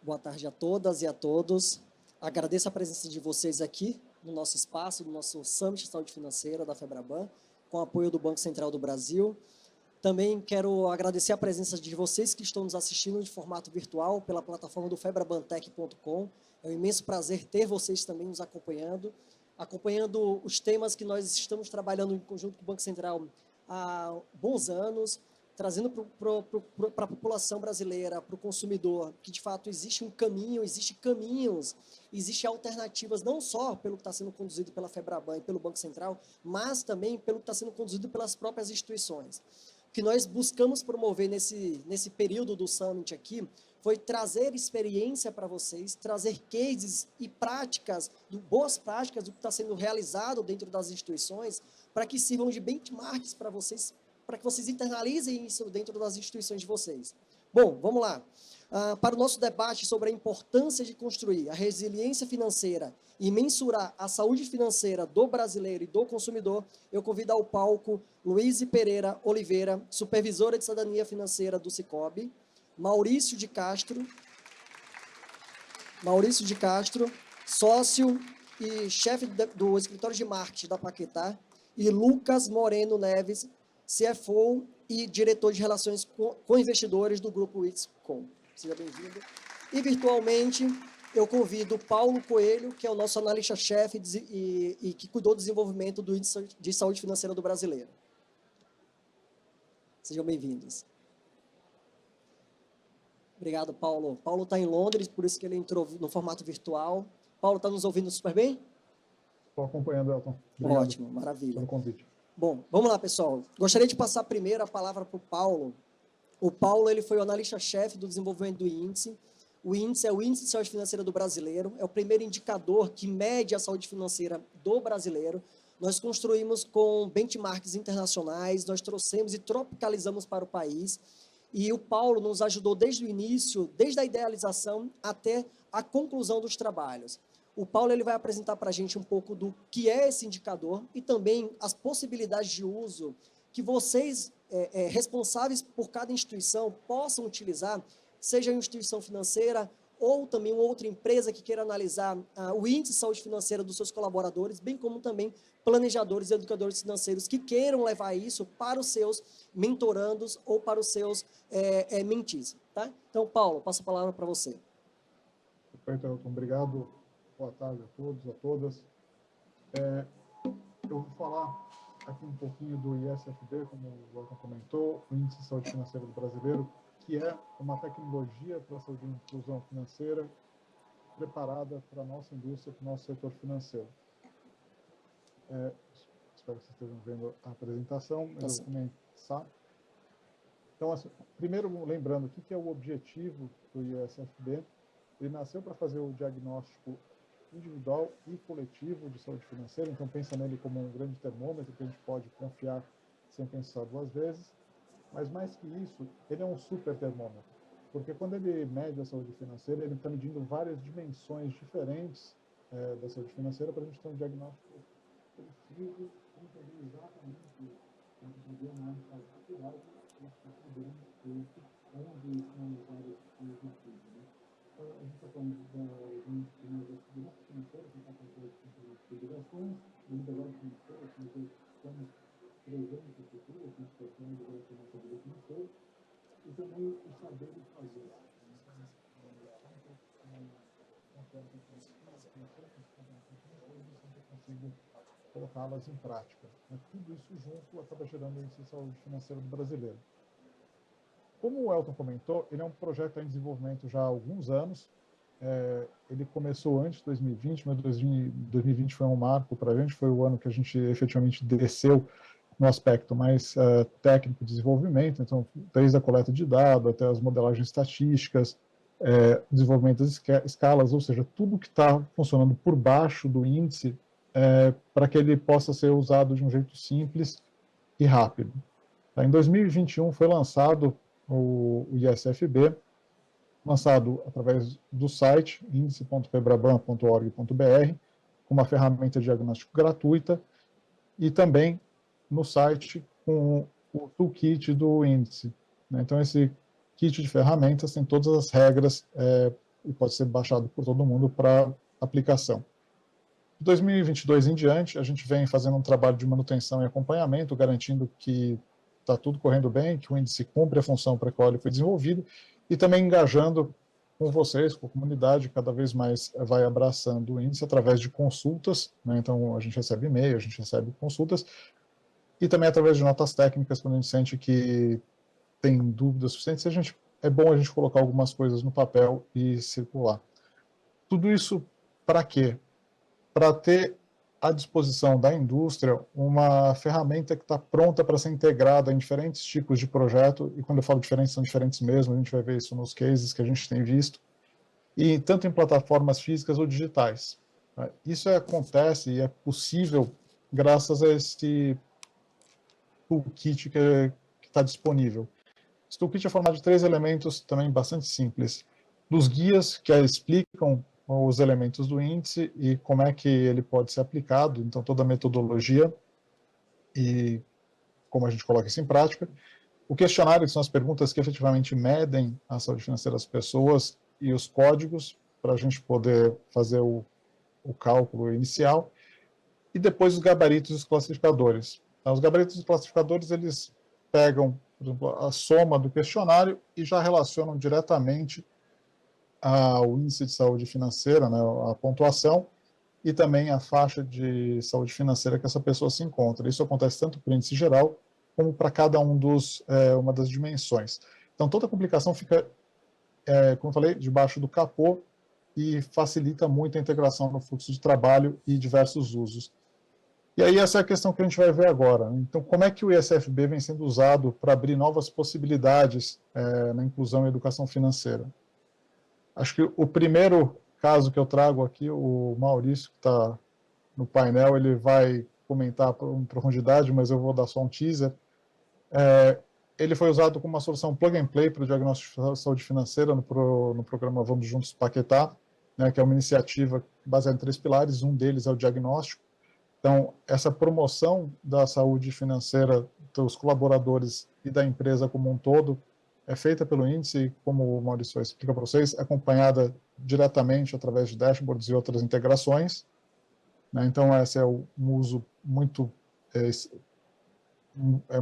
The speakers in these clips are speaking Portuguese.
Boa tarde a todas e a todos. Agradeço a presença de vocês aqui no nosso espaço, no nosso Summit de Saúde Financeira da Febraban, com apoio do Banco Central do Brasil. Também quero agradecer a presença de vocês que estão nos assistindo de formato virtual pela plataforma do febrabantech.com. É um imenso prazer ter vocês também nos acompanhando os temas que nós estamos trabalhando em conjunto com o Banco Central há bons anos, trazendo para a população brasileira, para o consumidor, que de fato existe um caminho, existem caminhos, existem alternativas, não só pelo que está sendo conduzido pela Febraban e pelo Banco Central, mas também pelo que está sendo conduzido pelas próprias instituições. O que nós buscamos promover nesse período do Summit aqui foi trazer experiência para vocês, trazer cases e práticas, boas práticas do que está sendo realizado dentro das instituições, para que sirvam de benchmarks para vocês, para que vocês internalizem isso dentro das instituições de vocês. Bom, vamos lá. Para o nosso debate sobre a importância de construir a resiliência financeira e mensurar a saúde financeira do brasileiro e do consumidor, eu convido ao palco Luiz Pereira Oliveira, supervisora de cidadania financeira do Sicoob, Maurício de Castro, sócio e chefe do escritório de marketing da Paquetá, e Lucas Moreno Neves, CFO e diretor de relações com investidores do grupo Itscom. Seja bem-vindo. E virtualmente eu convido Paulo Coelho, que é o nosso analista-chefe e que cuidou do desenvolvimento do índice de saúde financeira do brasileiro. Sejam bem-vindos. Obrigado, Paulo. Paulo está em Londres, por isso que ele entrou no formato virtual. Paulo, está nos ouvindo super bem? Estou acompanhando, Elton. Obrigado. Ótimo, maravilha. Pelo convite. Bom, vamos lá, pessoal. Gostaria de passar primeiro a palavra para o Paulo. O Paulo ele foi o analista-chefe do desenvolvimento do índice. O índice é o Índice de Saúde Financeira do Brasileiro. É o primeiro indicador que mede a saúde financeira do brasileiro. Nós construímos com benchmarks internacionais, nós trouxemos e tropicalizamos para o país. E o Paulo nos ajudou desde o início, desde a idealização até a conclusão dos trabalhos. O Paulo ele vai apresentar para a gente um pouco do que é esse indicador e também as possibilidades de uso que vocês, responsáveis por cada instituição, possam utilizar, seja a instituição financeira ou também uma outra empresa que queira analisar o índice de saúde financeira dos seus colaboradores, bem como também planejadores e educadores financeiros que queiram levar isso para os seus mentorandos ou para os seus mentees. Tá? Então, Paulo, passo a palavra para você. Perfeito, Elton. Obrigado. Boa tarde a todos, a todas. Eu vou falar aqui um pouquinho do ISFB, como o Elton comentou, o Índice de Saúde Financeira do Brasileiro, que é uma tecnologia para a saúde e inclusão financeira preparada para a nossa indústria, para o nosso setor financeiro. Espero que vocês estejam vendo a apresentação, mas eu vou começar. Então, assim, primeiro, lembrando o que é o objetivo do ISFB. Ele nasceu para fazer o diagnóstico individual e coletivo de saúde financeira, então pensa nele como um grande termômetro que a gente pode confiar sem pensar duas vezes, mas mais que isso, ele é um super termômetro, porque quando ele mede a saúde financeira, ele está medindo várias dimensões diferentes da saúde financeira para a gente ter um diagnóstico preciso e entender exatamente o problema atual que está podendo onde estão as áreas de virtude. A gente está falando da segurança financeira, que está com as federações, da liberdade financeira, que nós estamos prevendo o futuro, que nós estamos com a nossa vida financeira, e também o saber e fazer. Consigo colocá-las em prática. Tudo isso junto acaba gerando o índice de saúde financeira do brasileiro. Como o Elton comentou, ele é um projeto em desenvolvimento já há alguns anos. Ele começou antes de 2020, mas 2020 foi um marco para a gente, foi o ano que a gente efetivamente desceu no aspecto mais técnico de desenvolvimento, então desde a coleta de dados até as modelagens estatísticas, desenvolvimento das escalas, ou seja, tudo que está funcionando por baixo do índice para que ele possa ser usado de um jeito simples e rápido. Em 2021 foi lançado o ISFB, lançado através do site índice.febraban.org.br, com uma ferramenta de diagnóstico gratuita, e também no site com o toolkit do índice. Então, esse kit de ferramentas tem todas as regras e pode ser baixado por todo mundo para aplicação. De 2022 em diante, a gente vem fazendo um trabalho de manutenção e acompanhamento, garantindo que está tudo correndo bem, que o índice cumpre a função para a qual ele foi desenvolvido, e também engajando com vocês, com a comunidade, cada vez mais vai abraçando o índice através de consultas, né? Então a gente recebe e-mail, a gente recebe consultas, e também através de notas técnicas, quando a gente sente que tem dúvidas suficientes, é bom a gente colocar algumas coisas no papel e circular. Tudo isso para quê? Para ter à disposição da indústria uma ferramenta que está pronta para ser integrada em diferentes tipos de projeto, e quando eu falo diferentes, são diferentes mesmo, a gente vai ver isso nos cases que a gente tem visto, e tanto em plataformas físicas ou digitais. Isso acontece e é possível graças a esse toolkit que está disponível. Esse toolkit é formado de 3 elementos também bastante simples. Dos guias que explicam os elementos do índice e como é que ele pode ser aplicado, então toda a metodologia e como a gente coloca isso em prática. O questionário, que são as perguntas que efetivamente medem a saúde financeira das pessoas, e os códigos para a gente poder fazer o cálculo inicial, e depois os gabaritos e os classificadores. Os gabaritos e os classificadores, eles pegam, por exemplo, a soma do questionário e já relacionam diretamente ao índice de saúde financeira, né, a pontuação, e também a faixa de saúde financeira que essa pessoa se encontra. Isso acontece tanto para o índice geral, como para cada uma das dimensões. Então, toda a complicação fica, como eu falei, debaixo do capô, e facilita muito a integração no fluxo de trabalho e diversos usos. E aí essa é a questão que a gente vai ver agora. Então, como é que o ISFB vem sendo usado para abrir novas possibilidades na inclusão e educação financeira? Acho que o primeiro caso que eu trago aqui, o Maurício, que está no painel, ele vai comentar em profundidade, mas eu vou dar só um teaser. Ele foi usado como uma solução plug and play para o diagnóstico de saúde financeira no programa Vamos Juntos Paquetá, né, que é uma iniciativa baseada em 3 pilares, um deles é o diagnóstico. Então, essa promoção da saúde financeira dos colaboradores e da empresa como um todo é feita pelo índice, como o Maurício explica para vocês, acompanhada diretamente através de dashboards e outras integrações, né? Então, esse é um uso muito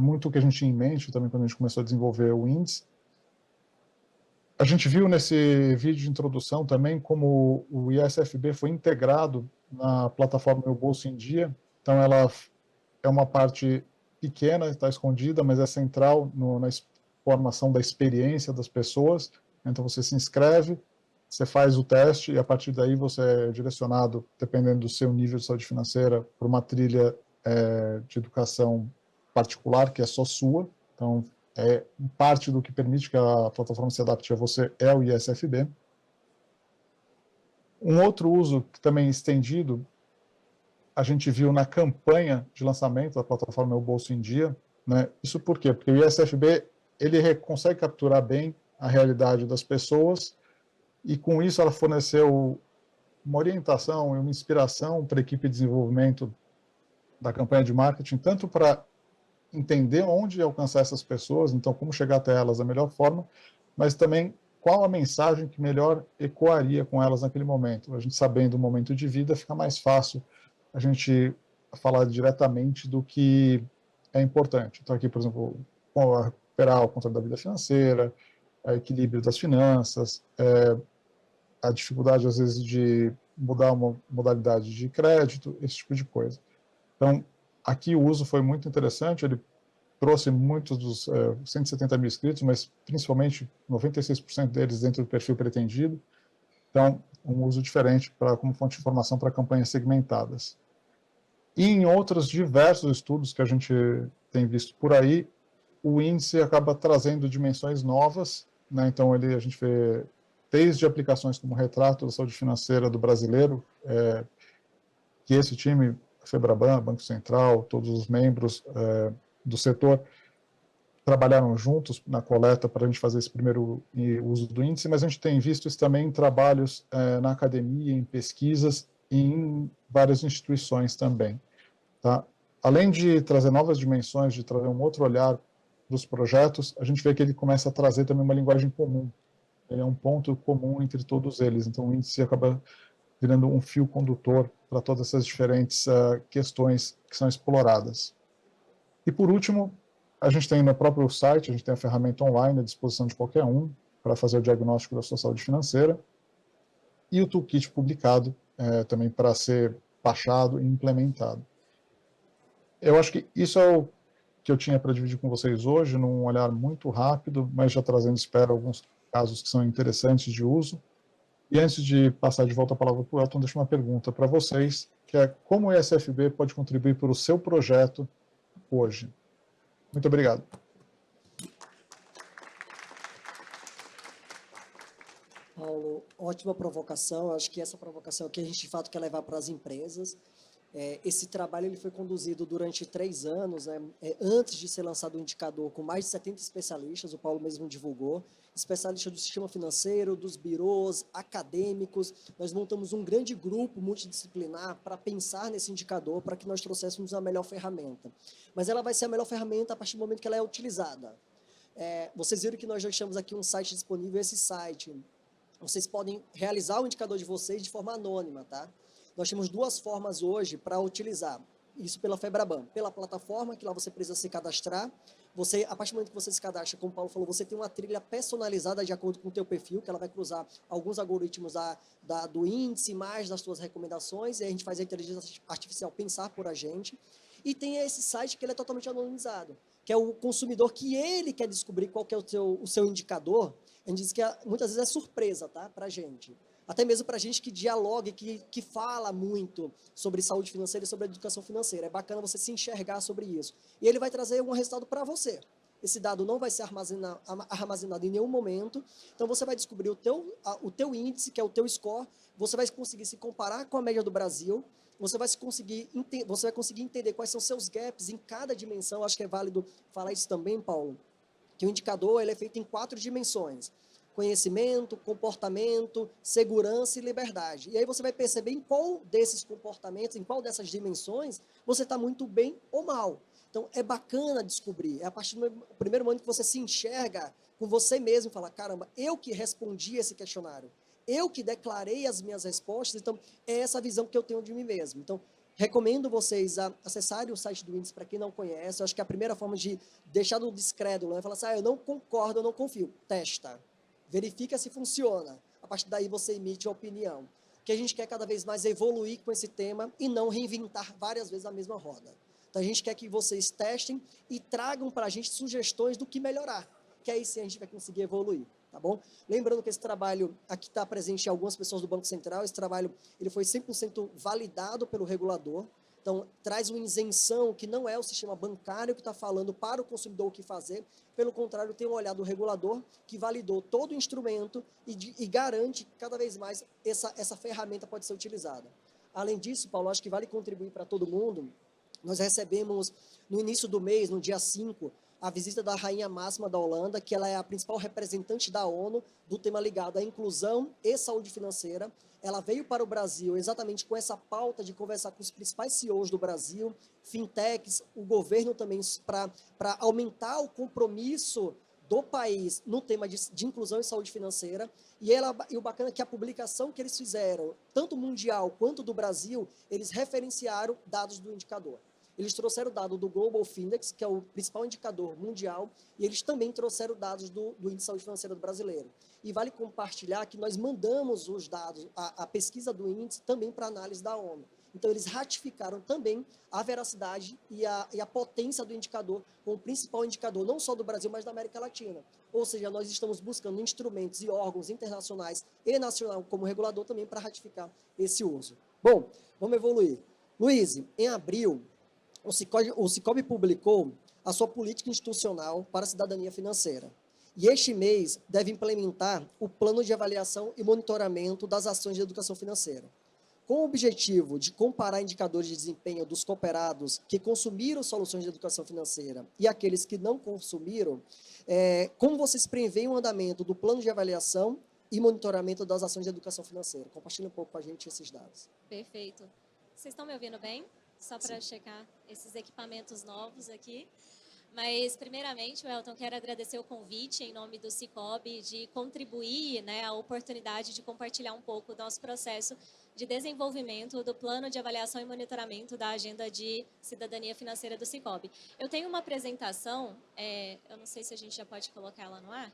muito o que a gente tinha em mente também quando a gente começou a desenvolver o índice. A gente viu nesse vídeo de introdução também como o ISFB foi integrado na plataforma Meu Bolso em Dia. Então, ela é uma parte pequena, está escondida, mas é central na formação da experiência das pessoas. Então, você se inscreve, você faz o teste e, a partir daí, você é direcionado, dependendo do seu nível de saúde financeira, para uma trilha de educação particular, que é só sua. Então, parte do que permite que a plataforma se adapte a você é o ISFB. Um outro uso que também é estendido, a gente viu na campanha de lançamento da plataforma Meu Bolso em Dia, né? Isso por quê? Porque o ISFB ele consegue capturar bem a realidade das pessoas, e com isso ela forneceu uma orientação e uma inspiração para a equipe de desenvolvimento da campanha de marketing, tanto para entender onde alcançar essas pessoas, então como chegar até elas da melhor forma, mas também qual a mensagem que melhor ecoaria com elas naquele momento. A gente sabendo o momento de vida, fica mais fácil a gente falar diretamente do que é importante. Então aqui, por exemplo, recuperar o controle da vida financeira, o equilíbrio das finanças, a dificuldade às vezes de mudar uma modalidade de crédito, esse tipo de coisa. Então, aqui o uso foi muito interessante, ele trouxe muitos dos 170 mil inscritos, mas principalmente 96% deles dentro do perfil pretendido. Então, um uso diferente como fonte de informação para campanhas segmentadas. E em outros diversos estudos que a gente tem visto por aí, o índice acaba trazendo dimensões novas, né? Então, a gente vê desde aplicações como o retrato da saúde financeira do brasileiro, que esse time, FEBRABAN, Banco Central, todos os membros do setor trabalharam juntos na coleta para a gente fazer esse primeiro uso do índice, mas a gente tem visto isso também em trabalhos na academia, em pesquisas e em várias instituições também. Tá? Além de trazer novas dimensões, de trazer um outro olhar para os projetos, a gente vê que ele começa a trazer também uma linguagem comum. ele é um ponto comum entre todos eles. Então, o índice acaba virando um fio condutor para todas essas diferentes questões que são exploradas. E, por último, a gente tem no próprio site, a gente tem a ferramenta online à disposição de qualquer um para fazer o diagnóstico da sua saúde financeira, e o toolkit publicado também para ser baixado e implementado. Eu acho que isso é o que eu tinha para dividir com vocês hoje, num olhar muito rápido, mas já trazendo, espero, alguns casos que são interessantes de uso. E antes de passar de volta a palavra para o Elton, deixo uma pergunta para vocês, que é como o ESFB pode contribuir para o seu projeto hoje? Muito obrigado. Paulo, ótima provocação. Eu acho que essa provocação aqui a gente, de fato, quer levar para as empresas. Esse trabalho ele foi conduzido durante 3 anos, né? Antes de ser lançado o indicador, com mais de 70 especialistas, o Paulo mesmo divulgou, especialistas do sistema financeiro, dos birôs, acadêmicos. Nós montamos um grande grupo multidisciplinar para pensar nesse indicador, para que nós trouxéssemos a melhor ferramenta. Mas ela vai ser a melhor ferramenta a partir do momento que ela é utilizada. Vocês viram que nós já deixamos aqui um site disponível, esse site. Vocês podem realizar o indicador de vocês de forma anônima, tá? Nós temos 2 formas hoje para utilizar isso pela Febraban. Pela plataforma, que lá você precisa se cadastrar. Você, a partir do momento que você se cadastra, como o Paulo falou, você tem uma trilha personalizada de acordo com o teu perfil, que ela vai cruzar alguns algoritmos do índice, mais das suas recomendações, e a gente faz a inteligência artificial pensar por a gente. E tem esse site que ele é totalmente anonimizado, que é o consumidor que ele quer descobrir qual que é o seu indicador. A gente diz que muitas vezes é surpresa, tá, para a gente. Até mesmo para a gente que dialoga, que fala muito sobre saúde financeira e sobre educação financeira. É bacana você se enxergar sobre isso. E ele vai trazer um resultado para você. Esse dado não vai ser armazenado em nenhum momento. Então, você vai descobrir o teu índice, que é o teu score. Você vai conseguir se comparar com a média do Brasil. Você vai conseguir entender quais são os seus gaps em cada dimensão. Acho que é válido falar isso também, Paulo, que o indicador ele é feito em 4 dimensões. Conhecimento, comportamento, segurança e liberdade. E aí você vai perceber em qual desses comportamentos, em qual dessas dimensões, você está muito bem ou mal. Então, é bacana descobrir. É a partir do primeiro momento que você se enxerga com você mesmo e fala, caramba, eu que respondi esse questionário, eu que declarei as minhas respostas, então é essa visão que eu tenho de mim mesmo. Então, recomendo vocês acessarem o site do índice para quem não conhece. Eu acho que a primeira forma de deixar no descrédulo é falar assim, eu não concordo, eu não confio. Testa. Verifica se funciona. A partir daí você emite a opinião. O que a gente quer cada vez mais é evoluir com esse tema e não reinventar várias vezes a mesma roda. Então a gente quer que vocês testem e tragam para a gente sugestões do que melhorar, que aí sim a gente vai conseguir evoluir. Tá bom? Lembrando que esse trabalho aqui está presente em algumas pessoas do Banco Central, esse trabalho ele foi 100% validado pelo regulador, então traz uma isenção que não é o sistema bancário que está falando para o consumidor o que fazer, pelo contrário, tem um olhar do regulador que validou todo o instrumento e garante que cada vez mais essa ferramenta pode ser utilizada. Além disso, Paulo, acho que vale contribuir para todo mundo, nós recebemos no início do mês, no dia 5, a visita da rainha máxima da Holanda, que ela é a principal representante da ONU do tema ligado à inclusão e saúde financeira. Ela veio para o Brasil exatamente com essa pauta de conversar com os principais CEOs do Brasil, fintechs, o governo também, para aumentar o compromisso do país no tema de inclusão e saúde financeira. E o bacana é que a publicação que eles fizeram, tanto mundial quanto do Brasil, eles referenciaram dados do indicador. Eles trouxeram o dado do Global Findex, que é o principal indicador mundial, e eles também trouxeram dados do Índice de Saúde Financeira do Brasileiro. E vale compartilhar que nós mandamos os dados, a pesquisa do índice, também para análise da ONU. Então, eles ratificaram também a veracidade e a potência do indicador, como o principal indicador, não só do Brasil, mas da América Latina. Ou seja, nós estamos buscando instrumentos e órgãos internacionais e nacional como regulador também para ratificar esse uso. Bom, vamos evoluir. Luiz, em abril, o Sicoob publicou a sua política institucional para a cidadania financeira. E este mês deve implementar o plano de avaliação e monitoramento das ações de educação financeira. Com o objetivo de comparar indicadores de desempenho dos cooperados que consumiram soluções de educação financeira e aqueles que não consumiram, como vocês preveem o andamento do plano de avaliação e monitoramento das ações de educação financeira? Compartilhe um pouco com a gente esses dados. Perfeito. Vocês estão me ouvindo bem? Só para checar esses equipamentos novos aqui. Mas, primeiramente, Welton, quero agradecer o convite em nome do Cicobi de contribuir, né, a oportunidade de compartilhar um pouco do nosso processo de desenvolvimento do plano de avaliação e monitoramento da agenda de cidadania financeira do Cicobi. Eu tenho uma apresentação, eu não sei se a gente já pode colocar ela no ar.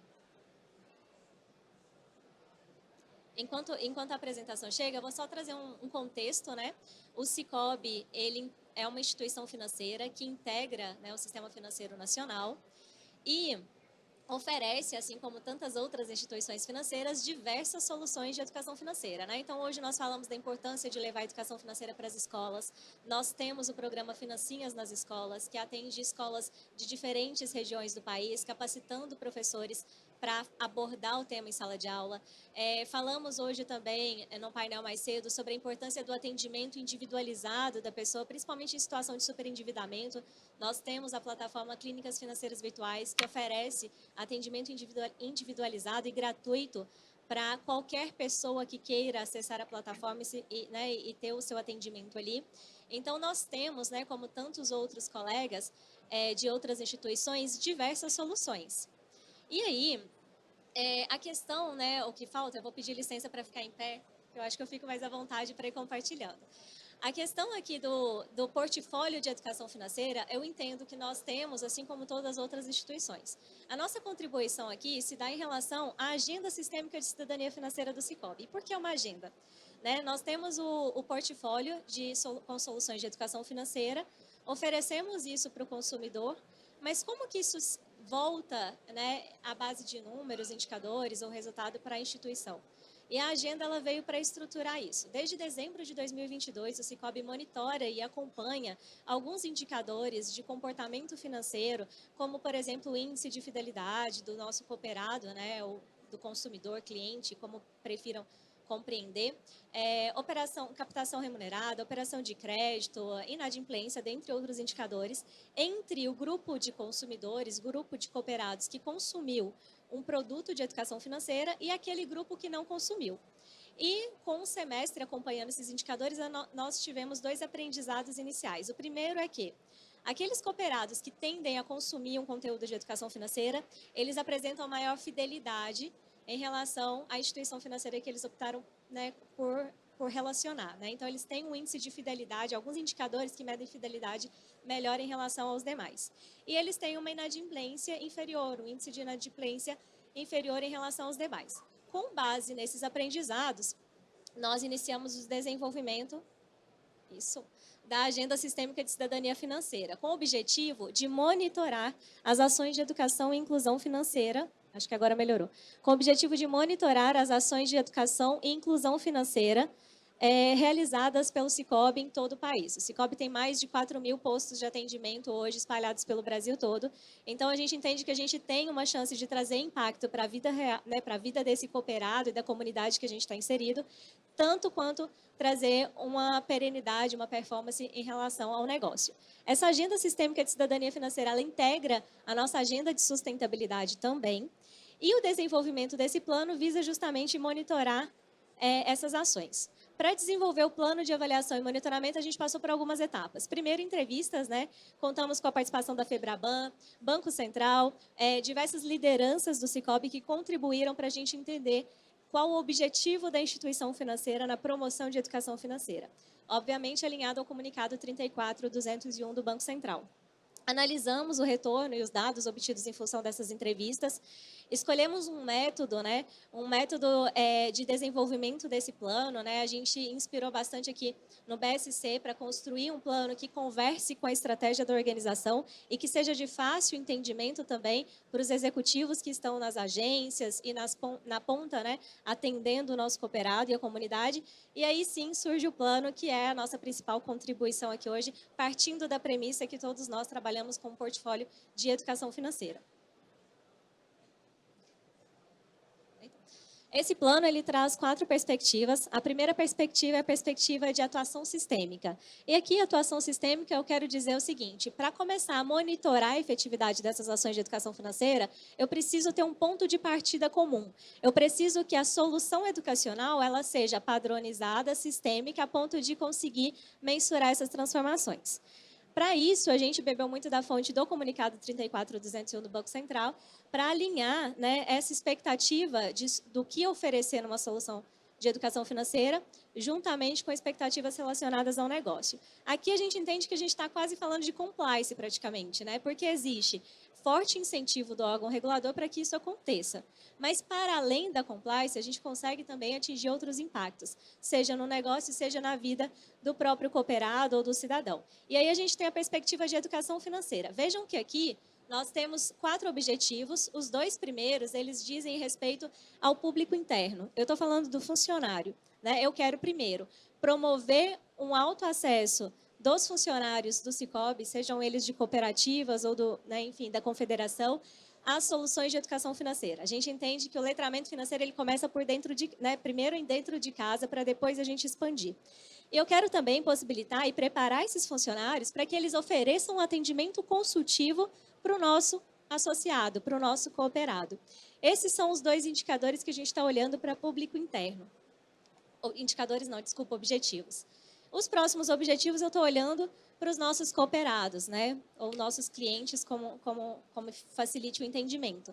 Enquanto a apresentação chega, eu vou só trazer um contexto, né? O Cicobi, ele é uma instituição financeira que integra, né, o Sistema Financeiro Nacional e oferece, assim como tantas outras instituições financeiras, diversas soluções de educação financeira, né? Então, hoje nós falamos da importância de levar a educação financeira para as escolas. Nós temos o programa Financinhas nas Escolas, que atende escolas de diferentes regiões do país, capacitando professores para abordar o tema em sala de aula. Falamos hoje também, no painel mais cedo, sobre a importância do atendimento individualizado da pessoa, principalmente em situação de superendividamento. Nós temos a plataforma Clínicas Financeiras Virtuais, que oferece atendimento individualizado e gratuito para qualquer pessoa que queira acessar a plataforma e ter o seu atendimento ali. Então, nós temos, né, como tantos outros colegas de outras instituições, diversas soluções. E aí, a questão, né, o que falta, eu vou pedir licença para ficar em pé, que eu acho que eu fico mais à vontade para ir compartilhando. A questão aqui do portfólio de educação financeira, eu entendo que nós temos, assim como todas as outras instituições. A nossa contribuição aqui se dá em relação à Agenda Sistêmica de Cidadania Financeira do Cicobi. E por que é uma agenda? Né? Nós temos o portfólio com soluções de educação financeira, oferecemos isso para o consumidor, mas como que isso volta, né, à base de números, indicadores ou resultado para a instituição? E a agenda ela veio para estruturar isso. Desde dezembro de 2022, o Cicobi monitora e acompanha alguns indicadores de comportamento financeiro, como, por exemplo, o índice de fidelidade do nosso cooperado, né, ou do consumidor, cliente, como prefiram compreender, captação remunerada, operação de crédito, inadimplência, dentre outros indicadores, entre o grupo de consumidores, grupo de cooperados que consumiu um produto de educação financeira e aquele grupo que não consumiu. E com o semestre acompanhando esses indicadores, nós tivemos 2 aprendizados iniciais. O primeiro é que aqueles cooperados que tendem a consumir um conteúdo de educação financeira, eles apresentam maior fidelidade em relação à instituição financeira que eles optaram, né, por relacionar. Né? Então, eles têm um índice de fidelidade, alguns indicadores que medem fidelidade melhor em relação aos demais. E eles têm uma inadimplência inferior, um índice de inadimplência inferior em relação aos demais. Com base nesses aprendizados, nós iniciamos o desenvolvimento da Agenda Sistêmica de Cidadania Financeira, com o objetivo de monitorar as ações de educação e inclusão financeira. Acho que agora melhorou. Com o objetivo de monitorar as ações de educação e inclusão financeira realizadas pelo Cicobi em todo o país. O Cicobi tem mais de 4.000 postos de atendimento hoje espalhados pelo Brasil todo. Então, a gente entende que a gente tem uma chance de trazer impacto para a vida real, né, para a vida desse cooperado e da comunidade que a gente está inserido, tanto quanto trazer uma perenidade, uma performance em relação ao negócio. Essa Agenda Sistêmica de Cidadania Financeira, ela integra a nossa agenda de sustentabilidade também, e o desenvolvimento desse plano visa justamente monitorar essas ações. Para desenvolver o plano de avaliação e monitoramento, a gente passou por algumas etapas. Primeiro, entrevistas, né? Contamos com a participação da FEBRABAN, Banco Central, diversas lideranças do Cicobi que contribuíram para a gente entender qual o objetivo da instituição financeira na promoção de educação financeira. Obviamente, alinhado ao comunicado 34.201 do Banco Central. Analisamos o retorno e os dados obtidos em função dessas entrevistas. Escolhemos um método, né? Um método de desenvolvimento desse plano. Né? A gente inspirou bastante aqui no BSC para construir um plano que converse com a estratégia da organização e que seja de fácil entendimento também para os executivos que estão nas agências e na ponta, né? Atendendo o nosso cooperado e a comunidade. E aí sim surge o plano, que é a nossa principal contribuição aqui hoje, partindo da premissa que todos nós trabalhamos com um portfólio de educação financeira. Esse plano ele traz 4 perspectivas. A primeira perspectiva é a perspectiva de atuação sistêmica. E aqui, atuação sistêmica, eu quero dizer o seguinte: para começar a monitorar a efetividade dessas ações de educação financeira, eu preciso ter um ponto de partida comum. Eu preciso que a solução educacional ela seja padronizada, sistêmica, a ponto de conseguir mensurar essas transformações. Para isso, a gente bebeu muito da fonte do comunicado 34.201 do Banco Central para alinhar, né, essa expectativa do que oferecer numa solução de educação financeira, juntamente com expectativas relacionadas ao negócio. Aqui a gente entende que a gente está quase falando de compliance praticamente, né, porque existe forte incentivo do órgão regulador para que isso aconteça. Mas, para além da compliance, a gente consegue também atingir outros impactos, seja no negócio, seja na vida do próprio cooperado ou do cidadão. E aí a gente tem a perspectiva de educação financeira. Vejam que aqui nós temos 4 objetivos. Os 2 primeiros, eles dizem respeito ao público interno. Eu estou falando do funcionário, né? Eu quero, primeiro, promover um alto acesso dos funcionários do Sicob, sejam eles de cooperativas ou né, enfim, da confederação, às soluções de educação financeira. A gente entende que o letramento financeiro ele começa por dentro né, primeiro dentro de casa, para depois a gente expandir. E eu quero também possibilitar e preparar esses funcionários para que eles ofereçam um atendimento consultivo para o nosso associado, para o nosso cooperado. Esses são os 2 indicadores que a gente está olhando para público interno. Indicadores não, desculpa, objetivos. Os próximos objetivos eu estou olhando para os nossos cooperados, né? Ou nossos clientes, como facilite o entendimento.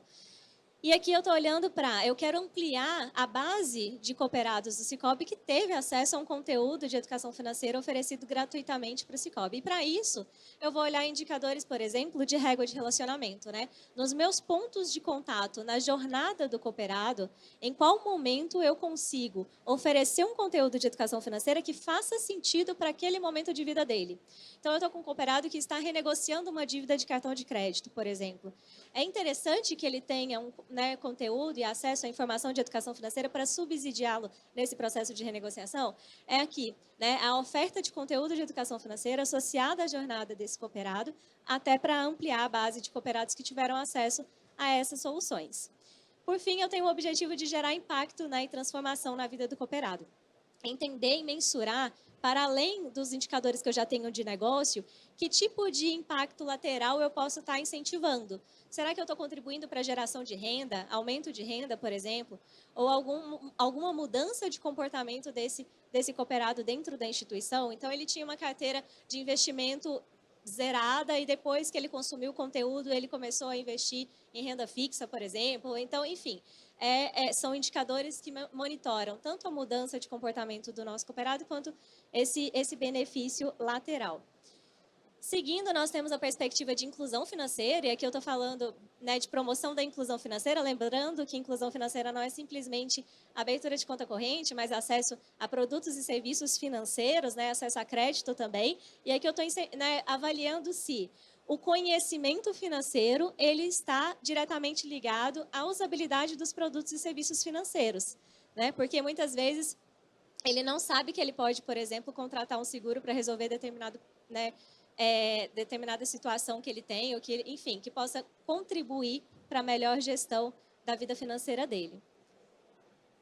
E aqui eu estou olhando para, eu quero ampliar a base de cooperados do Sicob que teve acesso a um conteúdo de educação financeira oferecido gratuitamente para o Sicob. E para isso, eu vou olhar indicadores, por exemplo, de régua de relacionamento, né? Nos meus pontos de contato, na jornada do cooperado, em qual momento eu consigo oferecer um conteúdo de educação financeira que faça sentido para aquele momento de vida dele. Então, eu estou com um cooperado que está renegociando uma dívida de cartão de crédito, por exemplo. É interessante que ele tenha né, conteúdo e acesso à informação de educação financeira para subsidiá-lo nesse processo de renegociação? É aqui, né, a oferta de conteúdo de educação financeira associada à jornada desse cooperado, até para ampliar a base de cooperados que tiveram acesso a essas soluções. Por fim, eu tenho o objetivo de gerar impacto, né, e transformação na vida do cooperado. Entender e mensurar, para além dos indicadores que eu já tenho de negócio, que tipo de impacto lateral eu posso estar incentivando. Será que eu estou contribuindo para a geração de renda, aumento de renda, por exemplo, ou alguma mudança de comportamento desse cooperado dentro da instituição? Então, ele tinha uma carteira de investimento zerada e depois que ele consumiu o conteúdo, ele começou a investir em renda fixa, por exemplo. Então, enfim, são indicadores que monitoram tanto a mudança de comportamento do nosso cooperado quanto esse benefício lateral. Seguindo, nós temos a perspectiva de inclusão financeira, e aqui eu estou falando, né, de promoção da inclusão financeira, lembrando que inclusão financeira não é simplesmente abertura de conta corrente, mas acesso a produtos e serviços financeiros, né, acesso a crédito também. E aqui eu estou, né, avaliando se o conhecimento financeiro ele está diretamente ligado à usabilidade dos produtos e serviços financeiros, né? Porque muitas vezes ele não sabe que ele pode, por exemplo, contratar um seguro para resolver determinada situação que ele tem, ou que, enfim, que possa contribuir para a melhor gestão da vida financeira dele.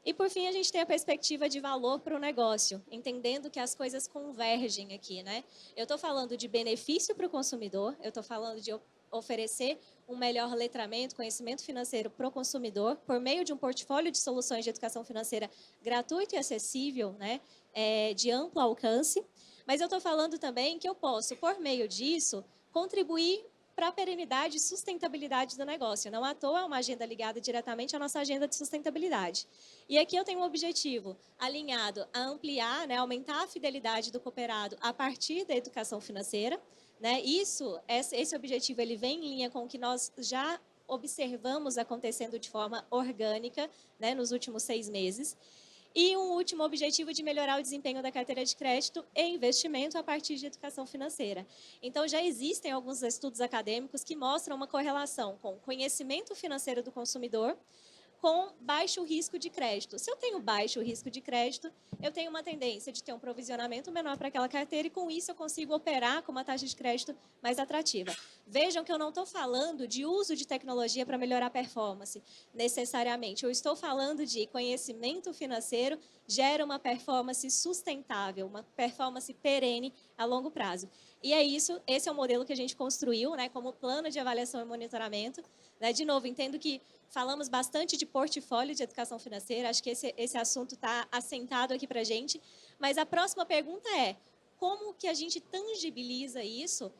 E, por fim, a gente tem a perspectiva de valor para o negócio, entendendo que as coisas convergem aqui, né? Eu estou falando de benefício para o consumidor, eu estou falando de oferecer um melhor letramento, conhecimento financeiro para o consumidor, por meio de um portfólio de soluções de educação financeira gratuito e acessível, né? De amplo alcance. Mas eu estou falando também que eu posso, por meio disso, contribuir para a perenidade e sustentabilidade do negócio. Não à toa é uma agenda ligada diretamente à nossa agenda de sustentabilidade. E aqui eu tenho um objetivo alinhado a ampliar, né, aumentar a fidelidade do cooperado a partir da educação financeira. Né? Esse objetivo ele vem em linha com o que nós já observamos acontecendo de forma orgânica, né, nos últimos 6 meses. E um último objetivo de melhorar o desempenho da carteira de crédito e investimento a partir de educação financeira. Então, já existem alguns estudos acadêmicos que mostram uma correlação com conhecimento financeiro do consumidor com baixo risco de crédito. Se eu tenho baixo risco de crédito, eu tenho uma tendência de ter um provisionamento menor para aquela carteira e, com isso, eu consigo operar com uma taxa de crédito mais atrativa. Vejam que eu não estou falando de uso de tecnologia para melhorar a performance, necessariamente. Eu estou falando de conhecimento financeiro gera uma performance sustentável, uma performance perene a longo prazo. E é isso, esse é o modelo que a gente construiu, né, como plano de avaliação e monitoramento. Né? De novo, entendo que falamos bastante de portfólio de educação financeira, acho que esse assunto está assentado aqui para a gente, mas a próxima pergunta é, como que a gente tangibiliza isso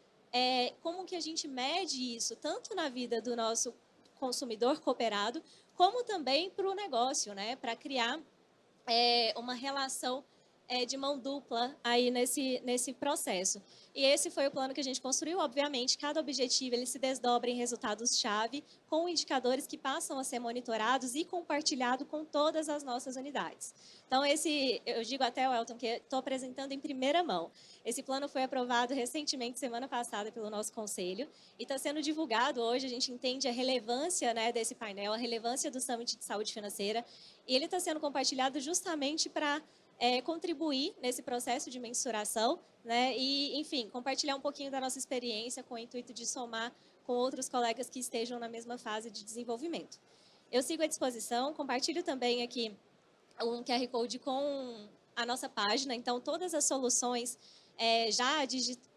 como que a gente mede isso, tanto na vida do nosso consumidor cooperado, como também para o negócio, né? Para criar uma relação de mão dupla aí nesse processo. E esse foi o plano que a gente construiu. Obviamente, cada objetivo ele se desdobra em resultados-chave, com indicadores que passam a ser monitorados e compartilhados com todas as nossas unidades. Então, eu digo até, Elton, que estou apresentando em primeira mão. Esse plano foi aprovado recentemente, semana passada, pelo nosso conselho, e está sendo divulgado hoje. A gente entende a relevância, né, desse painel, a relevância do Summit de Saúde Financeira, e ele está sendo compartilhado justamente para contribuir nesse processo de mensuração, né? E, enfim, compartilhar um pouquinho da nossa experiência com o intuito de somar com outros colegas que estejam na mesma fase de desenvolvimento. Eu sigo à disposição, compartilho também aqui um QR Code com a nossa página, então todas as soluções já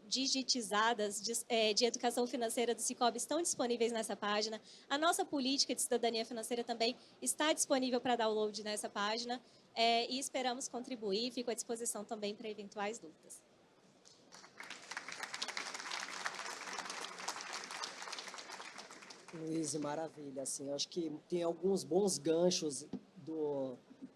digitizadas de educação financeira do Sicoob estão disponíveis nessa página. A nossa política de cidadania financeira também está disponível para download nessa página. E esperamos contribuir, fico à disposição também para eventuais dúvidas. Luiz, maravilha. Assim, acho que tem alguns bons ganchos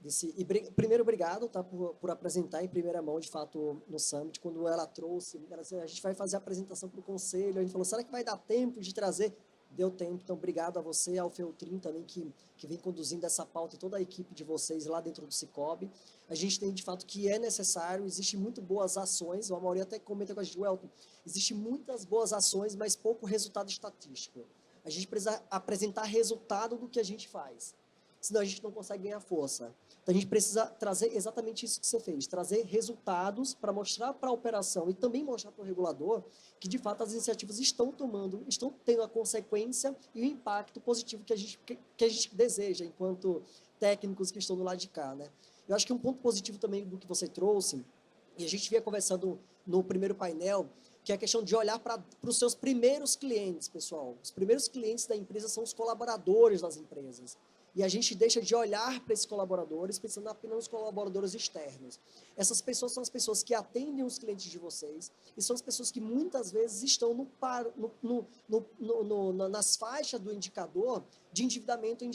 desse. Primeiro, obrigado, tá, por apresentar em primeira mão, de fato, no Summit. Quando ela trouxe, a gente vai fazer a apresentação para o conselho. A gente falou, será que vai dar tempo de trazer? Deu tempo, então obrigado a você, ao Feltrin também, que vem conduzindo essa pauta, e toda a equipe de vocês lá dentro do Sicoob. A gente tem, de fato, que é necessário, existem muito boas ações, o Amaury até comenta com a gente, Elton, existem muitas boas ações, mas pouco resultado estatístico. A gente precisa apresentar resultado do que a gente faz, senão a gente não consegue ganhar força. Então, a gente precisa trazer exatamente isso que você fez, trazer resultados para mostrar para a operação e também mostrar para o regulador que, de fato, as iniciativas estão tendo a consequência e o impacto positivo que a gente deseja, enquanto técnicos que estão do lado de cá, né? Eu acho que um ponto positivo também do que você trouxe, e a gente vinha conversando no primeiro painel, que é a questão de olhar para os seus primeiros clientes, pessoal. Os primeiros clientes da empresa são os colaboradores das empresas. E a gente deixa de olhar para esses colaboradores pensando apenas nos colaboradores externos. Essas pessoas são as pessoas que atendem os clientes de vocês e são as pessoas que muitas vezes estão nas faixas do indicador de endividamento e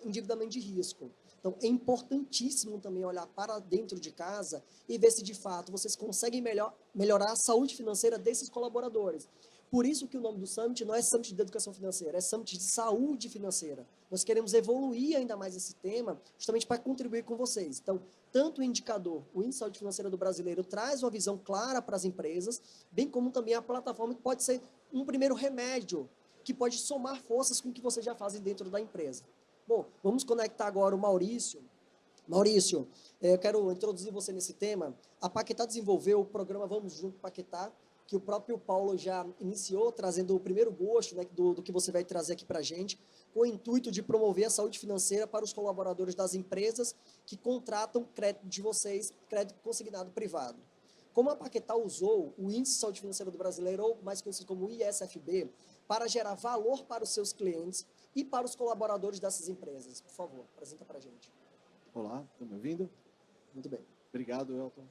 endividamento de risco. Então, é importantíssimo também olhar para dentro de casa e ver se, de fato, vocês conseguem melhorar a saúde financeira desses colaboradores. Por isso que o nome do Summit não é Summit de Educação Financeira, é Summit de Saúde Financeira. Nós queremos evoluir ainda mais esse tema, justamente para contribuir com vocês. Então, tanto o indicador, o Índice de Saúde Financeira do Brasileiro, traz uma visão clara para as empresas, bem como também a plataforma que pode ser um primeiro remédio, que pode somar forças com o que vocês já fazem dentro da empresa. Bom, vamos conectar agora o Maurício. Maurício, eu quero introduzir você nesse tema. A Paquetá desenvolveu o programa Vamos Junto Paquetá, que o próprio Paulo já iniciou, trazendo o primeiro gosto, né, do que você vai trazer aqui para a gente, com o intuito de promover a saúde financeira para os colaboradores das empresas que contratam crédito de vocês, crédito consignado privado. Como a Paquetá usou o Índice de Saúde Financeira do Brasileiro, ou mais conhecido como ISFB, para gerar valor para os seus clientes e para os colaboradores dessas empresas. Por favor, apresenta para a gente. Olá, estão me ouvindo? Muito bem. Obrigado, Elton.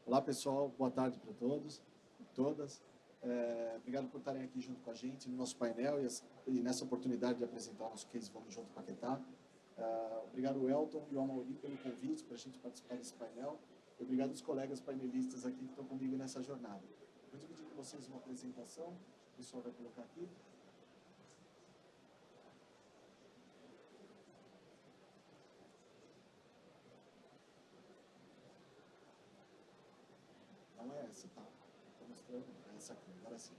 Olá, pessoal. Boa tarde para todos e todas. Obrigado por estarem aqui junto com a gente no nosso painel e nessa oportunidade de apresentar o nosso case Vamos Junto Paquetá. Obrigado, Elton e o Amaury, pelo convite para a gente participar desse painel. E obrigado aos colegas painelistas aqui que estão comigo nessa jornada. Vou dividir com vocês uma apresentação. O pessoal vai colocar aqui. Não é essa, tá? Estou mostrando essa aqui, agora sim.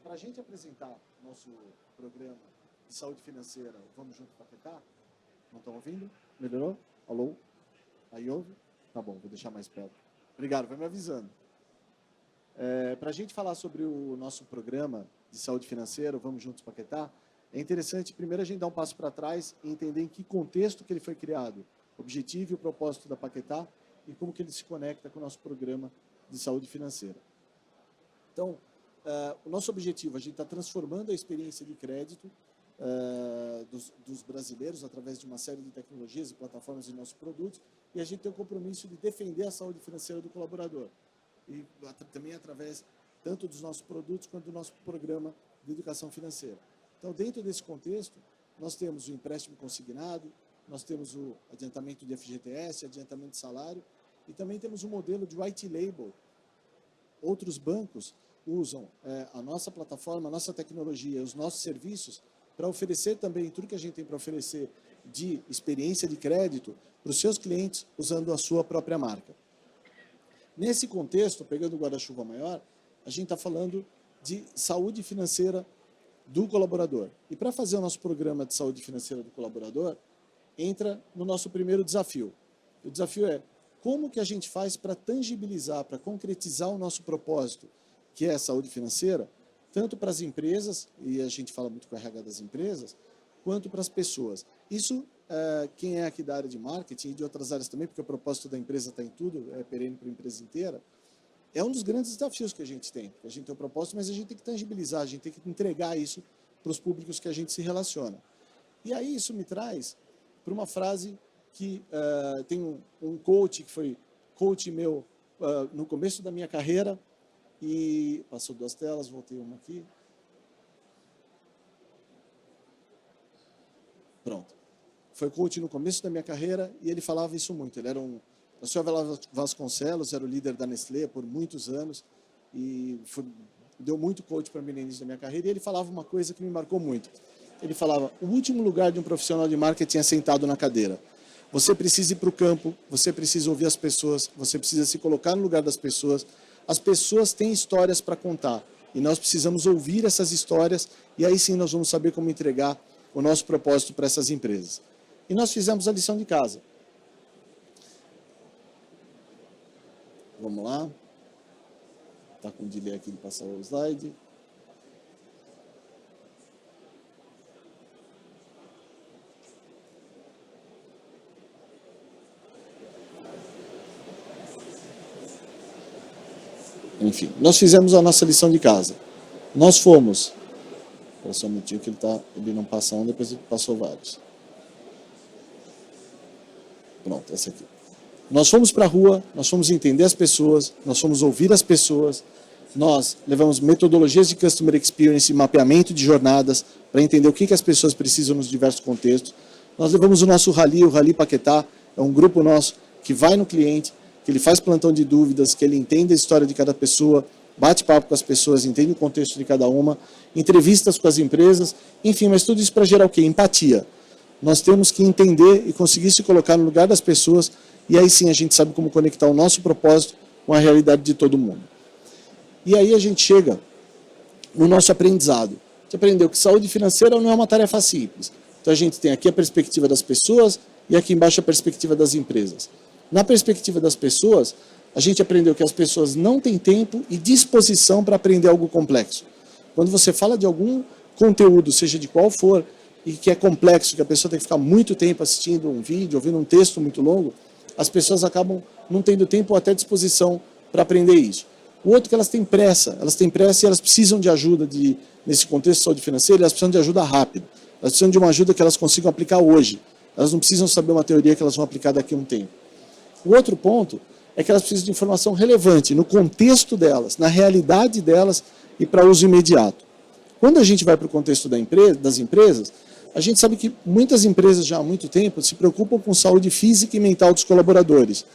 Para a gente apresentar nosso programa de saúde financeira, Vamos Junto Paquetá. Não estão ouvindo? Melhorou? Alô? Aí ouve? Tá bom, vou deixar mais perto. Obrigado, vai me avisando. Para a gente falar sobre o nosso programa de saúde financeira, Vamos Juntos Paquetá, é interessante, primeiro, a gente dar um passo para trás e entender em que contexto que ele foi criado, o objetivo e o propósito da Paquetá e como que ele se conecta com o nosso programa de saúde financeira. Então, o nosso objetivo, a gente está transformando a experiência de crédito dos brasileiros através de uma série de tecnologias e plataformas de nossos produtos, e a gente tem o compromisso de defender a saúde financeira do colaborador. E também através tanto dos nossos produtos quanto do nosso programa de educação financeira. Então, dentro desse contexto, nós temos o empréstimo consignado, nós temos o adiantamento de FGTS, adiantamento de salário, e também temos um modelo de white label. Outros bancos usam a nossa plataforma, a nossa tecnologia, os nossos serviços, para oferecer também tudo que a gente tem para oferecer de experiência de crédito para os seus clientes, usando a sua própria marca. Nesse contexto, pegando o guarda-chuva maior, a gente está falando de saúde financeira do colaborador. E para fazer o nosso programa de saúde financeira do colaborador, entra no nosso primeiro desafio. O desafio é como que a gente faz para tangibilizar, para concretizar o nosso propósito, que é a saúde financeira, tanto para as empresas, e a gente fala muito com o RH das empresas, quanto para as pessoas. Isso, quem é aqui da área de marketing e de outras áreas também, porque o propósito da empresa está em tudo, é perene para a empresa inteira, é um dos grandes desafios que a gente tem. A gente tem o propósito, mas a gente tem que tangibilizar, a gente tem que entregar isso para os públicos que a gente se relaciona. E aí isso me traz para uma frase que tem um coach, que foi coach meu no começo da minha carreira, e passou 2 telas, voltei uma aqui. Pronto. Foi coach no começo da minha carreira e ele falava isso muito. Ele era o senhor Vasconcelos, era o líder da Nestlé por muitos anos e deu muito coach para mim no início da minha carreira, e ele falava uma coisa que me marcou muito. Ele falava: o último lugar de um profissional de marketing é sentado na cadeira. Você precisa ir para o campo, você precisa ouvir as pessoas, você precisa se colocar no lugar das pessoas. As pessoas têm histórias para contar e nós precisamos ouvir essas histórias, e aí sim nós vamos saber como entregar o nosso propósito para essas empresas. E nós fizemos a lição de casa. Vamos lá. Está com delay aqui de passar o slide. Enfim, nós fizemos a nossa lição de casa. Nós fomos... Espera só um minutinho que ele não passa um, depois ele passou vários. Pronto, essa aqui. Nós fomos para a rua, nós fomos entender as pessoas, nós fomos ouvir as pessoas, nós levamos metodologias de Customer Experience e mapeamento de jornadas para entender o que as pessoas precisam nos diversos contextos. Nós levamos o nosso Rally, o Rally Paquetá, é um grupo nosso que vai no cliente, que ele faz plantão de dúvidas, que ele entende a história de cada pessoa, bate papo com as pessoas, entende o contexto de cada uma, entrevistas com as empresas, enfim, mas tudo isso para gerar o quê? Empatia. Nós temos que entender e conseguir se colocar no lugar das pessoas, e aí sim a gente sabe como conectar o nosso propósito com a realidade de todo mundo. E aí a gente chega no nosso aprendizado. A gente aprendeu que saúde financeira não é uma tarefa simples. Então a gente tem aqui a perspectiva das pessoas e aqui embaixo a perspectiva das empresas. Na perspectiva das pessoas, a gente aprendeu que as pessoas não têm tempo e disposição para aprender algo complexo. Quando você fala de algum conteúdo, seja de qual for, e que é complexo, que a pessoa tem que ficar muito tempo assistindo um vídeo, ouvindo um texto muito longo, as pessoas acabam não tendo tempo ou até disposição para aprender isso. O outro é que elas têm pressa e elas precisam de ajuda nesse contexto de saúde financeira, elas precisam de ajuda rápida, elas precisam de uma ajuda que elas consigam aplicar hoje, elas não precisam saber uma teoria que elas vão aplicar daqui a um tempo. O outro ponto é que elas precisam de informação relevante no contexto delas, na realidade delas e para uso imediato. Quando a gente vai para o contexto das empresas, a gente sabe que muitas empresas já há muito tempo se preocupam com saúde física e mental dos colaboradores,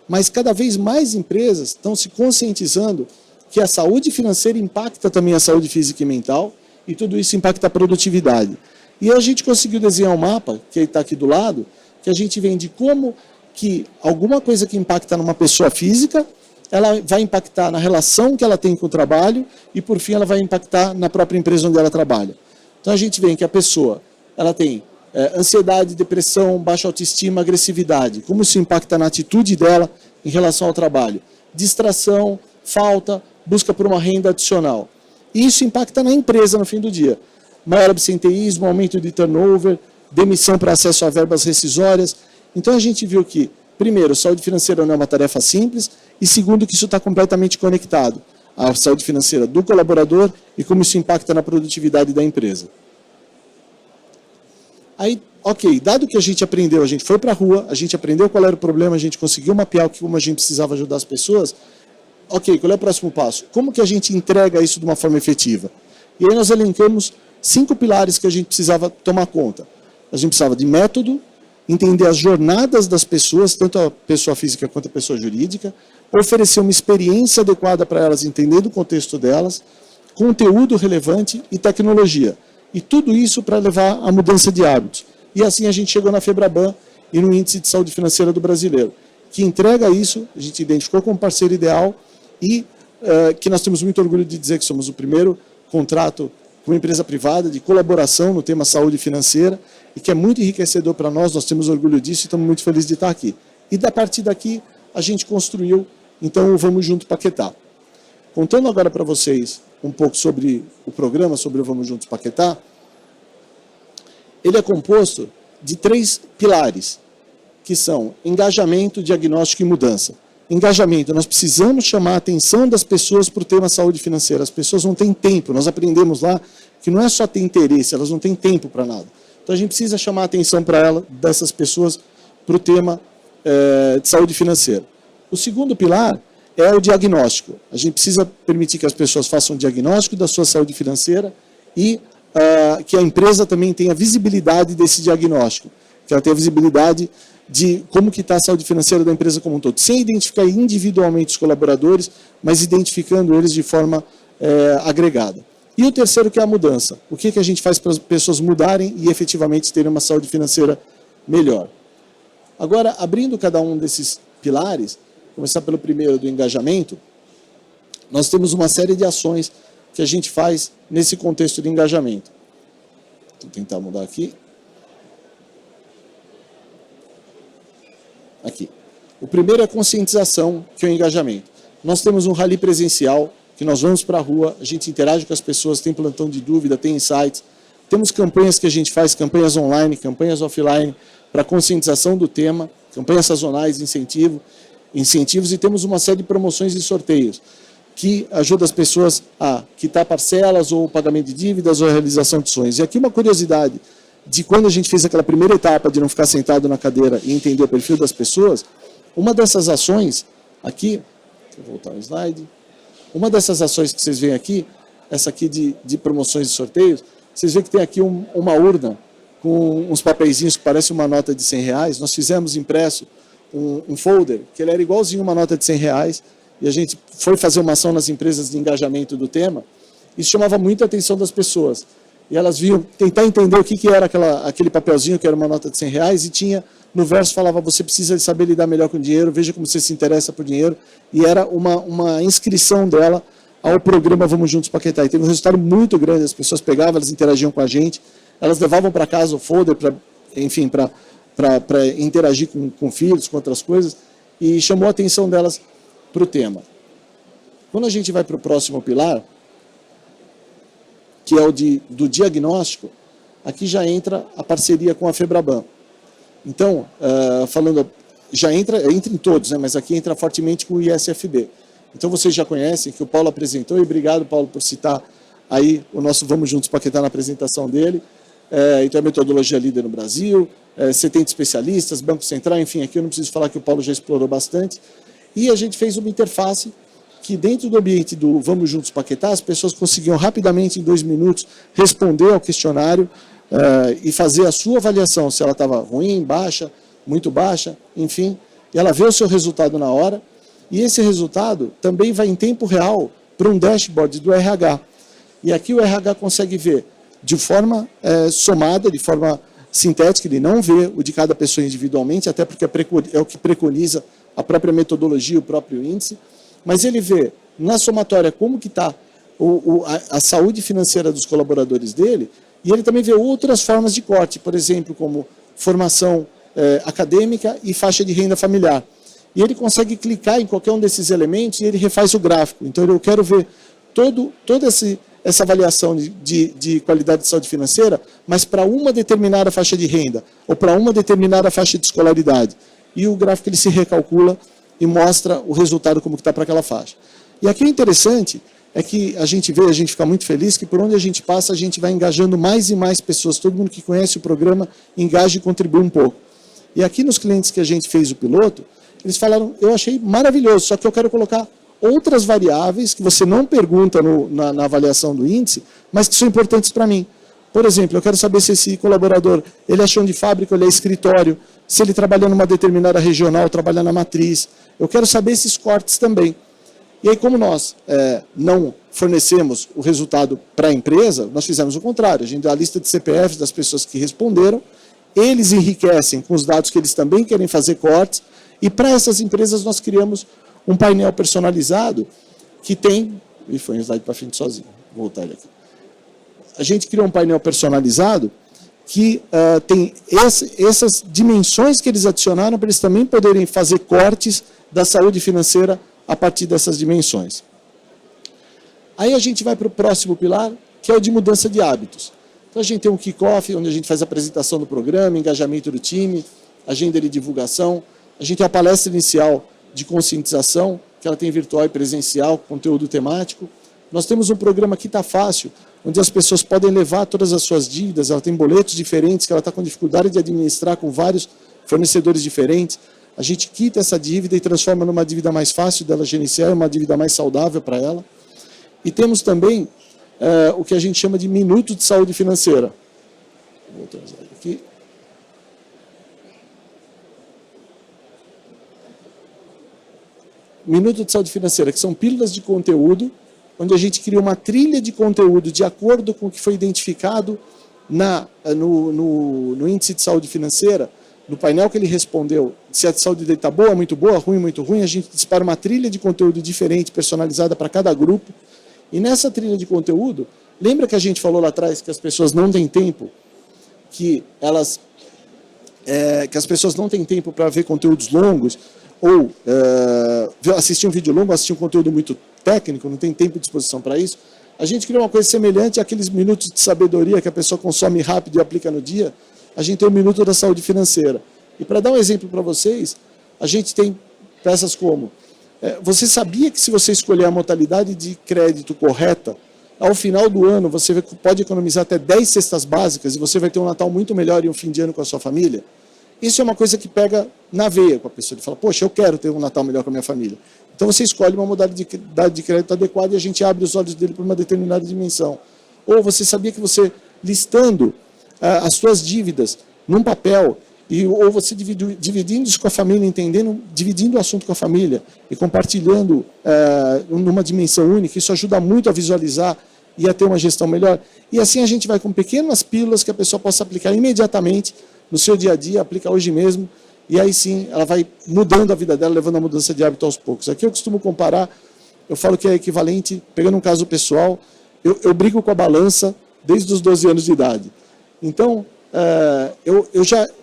mas cada vez mais empresas estão se conscientizando que a saúde financeira impacta também a saúde física e mental, e tudo isso impacta a produtividade. E a gente conseguiu desenhar um mapa, que está aqui do lado, que a gente vê de como que alguma coisa que impacta numa pessoa física, ela vai impactar na relação que ela tem com o trabalho e, por fim, ela vai impactar na própria empresa onde ela trabalha. Então, a gente vê que a pessoa ela tem ansiedade, depressão, baixa autoestima, agressividade. Como isso impacta na atitude dela em relação ao trabalho? Distração, falta, busca por uma renda adicional. E isso impacta na empresa no fim do dia. Maior absenteísmo, aumento de turnover, demissão para acesso a verbas rescisórias. Então, a gente viu que, primeiro, saúde financeira não é uma tarefa simples, e segundo, que isso está completamente conectado à saúde financeira do colaborador e como isso impacta na produtividade da empresa. Aí, ok, dado que a gente aprendeu, a gente foi para a rua, a gente aprendeu qual era o problema, a gente conseguiu mapear como a gente precisava ajudar as pessoas, ok, qual é o próximo passo? Como que a gente entrega isso de uma forma efetiva? E aí nós elencamos 5 pilares que a gente precisava tomar conta. A gente precisava de método, entender as jornadas das pessoas, tanto a pessoa física quanto a pessoa jurídica, oferecer uma experiência adequada para elas, entendendo o contexto delas, conteúdo relevante e tecnologia. E tudo isso para levar à mudança de hábitos. E assim a gente chegou na FEBRABAN e no Índice de Saúde Financeira do Brasileiro, que entrega isso, a gente identificou como parceiro ideal e que nós temos muito orgulho de dizer que somos o primeiro contrato com uma empresa privada de colaboração no tema saúde financeira e que é muito enriquecedor para nós, nós temos orgulho disso e estamos muito felizes de estar aqui. E da partir daqui a gente construiu, então, o Vamos Junto Paquetá. Contando agora para vocês um pouco sobre o programa, sobre o Vamos Juntos Paquetá, ele é composto de 3 pilares, que são engajamento, diagnóstico e mudança. Engajamento, nós precisamos chamar a atenção das pessoas para o tema saúde financeira. As pessoas não têm tempo, nós aprendemos lá que não é só ter interesse, elas não têm tempo para nada. Então a gente precisa chamar a atenção para ela, dessas pessoas, para o tema de saúde financeira. O segundo pilar é o diagnóstico. A gente precisa permitir que as pessoas façam o diagnóstico da sua saúde financeira e que a empresa também tenha visibilidade desse diagnóstico, que ela tenha visibilidade de como que está a saúde financeira da empresa como um todo, sem identificar individualmente os colaboradores, mas identificando eles de forma agregada. E o terceiro, que é a mudança. O que a gente faz para as pessoas mudarem e efetivamente terem uma saúde financeira melhor. Agora, abrindo cada um desses pilares, começar pelo primeiro, do engajamento, nós temos uma série de ações que a gente faz nesse contexto de engajamento. Vou tentar mudar aqui. Aqui. O primeiro é a conscientização, que é o engajamento. Nós temos um rally presencial, que nós vamos para a rua, a gente interage com as pessoas, tem plantão de dúvida, tem insights. Temos campanhas que a gente faz, campanhas online, campanhas offline, para conscientização do tema, campanhas sazonais, incentivos, e temos uma série de promoções e sorteios, que ajuda as pessoas a quitar parcelas, ou pagamento de dívidas, ou a realização de sonhos. E aqui uma curiosidade, de quando a gente fez aquela primeira etapa de não ficar sentado na cadeira e entender o perfil das pessoas, uma dessas ações, aqui, deixa eu voltar o slide, uma dessas ações que vocês veem aqui, essa aqui de promoções e sorteios, vocês veem que tem aqui uma urna com uns papeizinhos que parece uma nota de R$100, nós fizemos impresso um folder, que ele era igualzinho uma nota de R$100, e a gente foi fazer uma ação nas empresas de engajamento do tema, isso chamava muito a atenção das pessoas. E elas vinham tentar entender o que era aquele papelzinho, que era uma nota de R$100, e tinha, no verso falava, você precisa saber lidar melhor com o dinheiro, veja como você se interessa por dinheiro, e era uma inscrição dela ao programa Vamos Juntos Paquetá. E teve um resultado muito grande, as pessoas pegavam, elas interagiam com a gente, elas levavam para casa o folder, enfim, para interagir com filhos, com outras coisas, e chamou a atenção delas para o tema. Quando a gente vai para o próximo pilar, que é o do diagnóstico, aqui já entra a parceria com a FEBRABAN. Então, falando, já entra em todos, né, mas aqui entra fortemente com o ISFB. Então, vocês já conhecem, que o Paulo apresentou, e obrigado, Paulo, por citar aí o nosso Vamos Juntos Paquetá na apresentação dele. Então, a metodologia líder no Brasil, 70 especialistas, Banco Central, enfim, aqui eu não preciso falar que o Paulo já explorou bastante. E a gente fez uma interface que dentro do ambiente do Vamos Juntos Paquetá, as pessoas conseguiam rapidamente, em 2 minutos, responder ao questionário e fazer a sua avaliação, se ela estava ruim, baixa, muito baixa, enfim, e ela vê o seu resultado na hora, e esse resultado também vai em tempo real para um dashboard do RH. E aqui o RH consegue ver de forma somada, de forma sintética, ele não vê o de cada pessoa individualmente, até porque é o que preconiza a própria metodologia, o próprio índice, mas ele vê na somatória como que está a saúde financeira dos colaboradores dele, e ele também vê outras formas de corte, por exemplo, como formação acadêmica e faixa de renda familiar. E ele consegue clicar em qualquer um desses elementos e ele refaz o gráfico. Então, eu quero ver toda essa avaliação de qualidade de saúde financeira, mas para uma determinada faixa de renda, ou para uma determinada faixa de escolaridade. E o gráfico ele se recalcula e mostra o resultado como está para aquela faixa. E aqui é interessante, é que a gente fica muito feliz que por onde a gente passa, a gente vai engajando mais e mais pessoas. Todo mundo que conhece o programa engaja e contribui um pouco. E aqui nos clientes que a gente fez o piloto, eles falaram, eu achei maravilhoso, só que eu quero colocar outras variáveis que você não pergunta na avaliação do índice, mas que são importantes para mim. Por exemplo, eu quero saber se esse colaborador ele é chão de fábrica, ele é escritório, se ele trabalha numa determinada regional, trabalha na matriz. Eu quero saber esses cortes também. E aí, como nós não fornecemos o resultado para a empresa, nós fizemos o contrário. A gente dá a lista de CPFs das pessoas que responderam, eles enriquecem com os dados que eles também querem fazer cortes, e para essas empresas nós criamos um painel personalizado que tem... E foi um slide para frente sozinho. Vou voltar ele aqui. A gente criou um painel personalizado que tem essas dimensões que eles adicionaram para eles também poderem fazer cortes da saúde financeira a partir dessas dimensões. Aí a gente vai para o próximo pilar, que é o de mudança de hábitos. Então a gente tem um kick-off, onde a gente faz a apresentação do programa, engajamento do time, agenda de divulgação. A gente tem a palestra inicial de conscientização, que ela tem virtual e presencial, conteúdo temático. Nós temos um programa que está fácil, onde as pessoas podem levar todas as suas dívidas, ela tem boletos diferentes, que ela está com dificuldade de administrar com vários fornecedores diferentes. A gente quita essa dívida e transforma numa dívida mais fácil dela gerenciar, uma dívida mais saudável para ela. E temos também o que a gente chama de minuto de saúde financeira. Vou trazer aqui. Minuto de saúde financeira, que são pílulas de conteúdo, onde a gente cria uma trilha de conteúdo de acordo com o que foi identificado no índice de saúde financeira, no painel que ele respondeu, se a saúde dele está boa, muito ruim, a gente dispara uma trilha de conteúdo diferente, personalizada para cada grupo. E nessa trilha de conteúdo, lembra que a gente falou lá atrás que as pessoas não têm tempo, que as pessoas não têm tempo para ver conteúdos longos, ou assistir um vídeo longo, assistir um conteúdo muito técnico, não tem tempo de disposição para isso. A gente criou uma coisa semelhante àqueles minutos de sabedoria que a pessoa consome rápido e aplica no dia. A gente tem o minuto da saúde financeira. E para dar um exemplo para vocês, a gente tem peças como... você sabia que se você escolher a modalidade de crédito correta, ao final do ano você pode economizar até 10 cestas básicas e você vai ter um Natal muito melhor e um fim de ano com a sua família? Isso é uma coisa que pega na veia com a pessoa. Ele fala, poxa, eu quero ter um Natal melhor com a minha família. Então você escolhe uma modalidade de crédito adequada e a gente abre os olhos dele para uma determinada dimensão. Ou você sabia que você, listando as suas dívidas num papel, ou você dividindo isso com a família, dividindo o assunto com a família e compartilhando numa dimensão única, isso ajuda muito a visualizar e a ter uma gestão melhor. E assim a gente vai com pequenas pílulas que a pessoa possa aplicar imediatamente no seu dia a dia, aplica hoje mesmo, e aí sim ela vai mudando a vida dela, levando a mudança de hábito aos poucos. Aqui eu costumo comparar, eu falo que é equivalente, pegando um caso pessoal, eu brigo com a balança desde os 12 anos de idade. Então,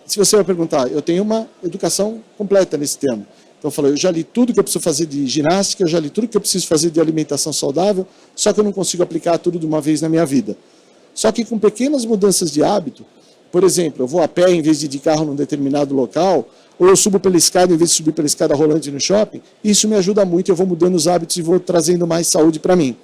se você vai perguntar, eu tenho uma educação completa nesse tema. Então eu falo, eu já li tudo que eu preciso fazer de ginástica, eu já li tudo que eu preciso fazer de alimentação saudável, só que eu não consigo aplicar tudo de uma vez na minha vida. Só que com pequenas mudanças de hábito, por exemplo, eu vou a pé em vez de ir de carro num determinado local, ou eu subo pela escada em vez de subir pela escada rolante no shopping, isso me ajuda muito, eu vou mudando os hábitos e vou trazendo mais saúde para mim.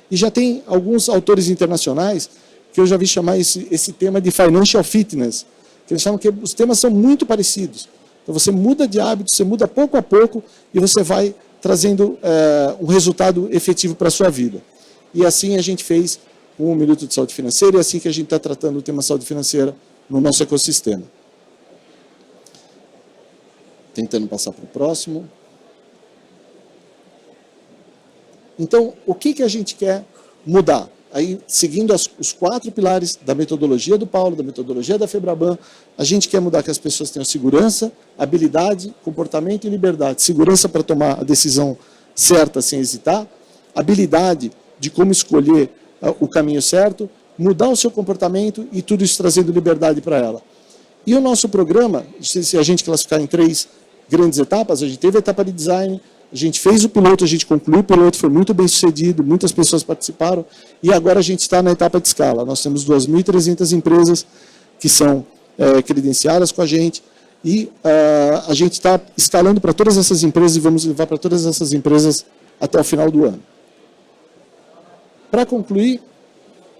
E já tem alguns autores internacionais que eu já vi chamar esse tema de financial fitness, que eles falam que os temas são muito parecidos. Então você muda de hábito, você muda pouco a pouco e você vai trazendo um resultado efetivo para a sua vida. E assim a gente fez um Minuto de Saúde Financeira e é assim que a gente está tratando o tema saúde financeira no nosso ecossistema. Tentando passar para o próximo. Então, o que a gente quer mudar? Aí, seguindo os 4 pilares da metodologia do Paulo, da metodologia da Febraban, a gente quer mudar que as pessoas tenham segurança, habilidade, comportamento e liberdade. Segurança para tomar a decisão certa sem hesitar, habilidade de como escolher o caminho certo, mudar o seu comportamento e tudo isso trazendo liberdade para ela. E o nosso programa, se a gente classificar em 3 grandes etapas, a gente teve a etapa de design, a gente fez o piloto, a gente concluiu o piloto, foi muito bem sucedido, muitas pessoas participaram, e agora a gente está na etapa de escala. Nós temos 2.300 empresas que são credenciadas com a gente, e a gente está escalando para todas essas empresas e vamos levar para todas essas empresas até o final do ano. Para concluir,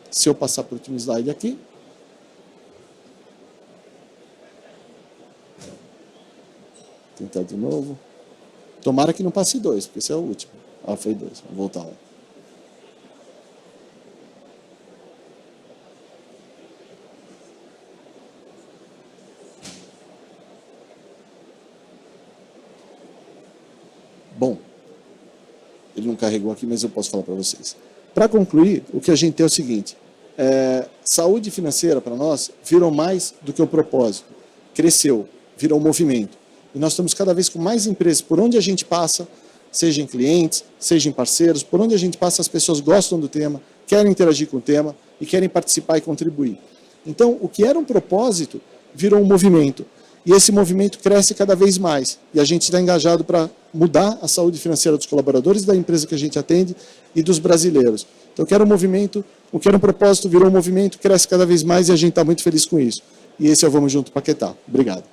se eu passar para o último slide aqui. Tentar de novo. Tomara que não passe 2, porque esse é o último. Foi 2. Vou voltar lá. Bom, ele não carregou aqui, mas eu posso falar para vocês. Para concluir, o que a gente tem é o seguinte, saúde financeira para nós virou mais do que um propósito, cresceu, virou um movimento. E nós estamos cada vez com mais empresas, por onde a gente passa, seja em clientes, seja em parceiros, por onde a gente passa as pessoas gostam do tema, querem interagir com o tema e querem participar e contribuir. Então, o que era um propósito virou um movimento. E esse movimento cresce cada vez mais. E a gente está engajado para mudar a saúde financeira dos colaboradores da empresa que a gente atende e dos brasileiros. Então, o que era um movimento, o que era um propósito virou um movimento, cresce cada vez mais e a gente está muito feliz com isso. E esse é o Vamos Junto Paquetá. Obrigado.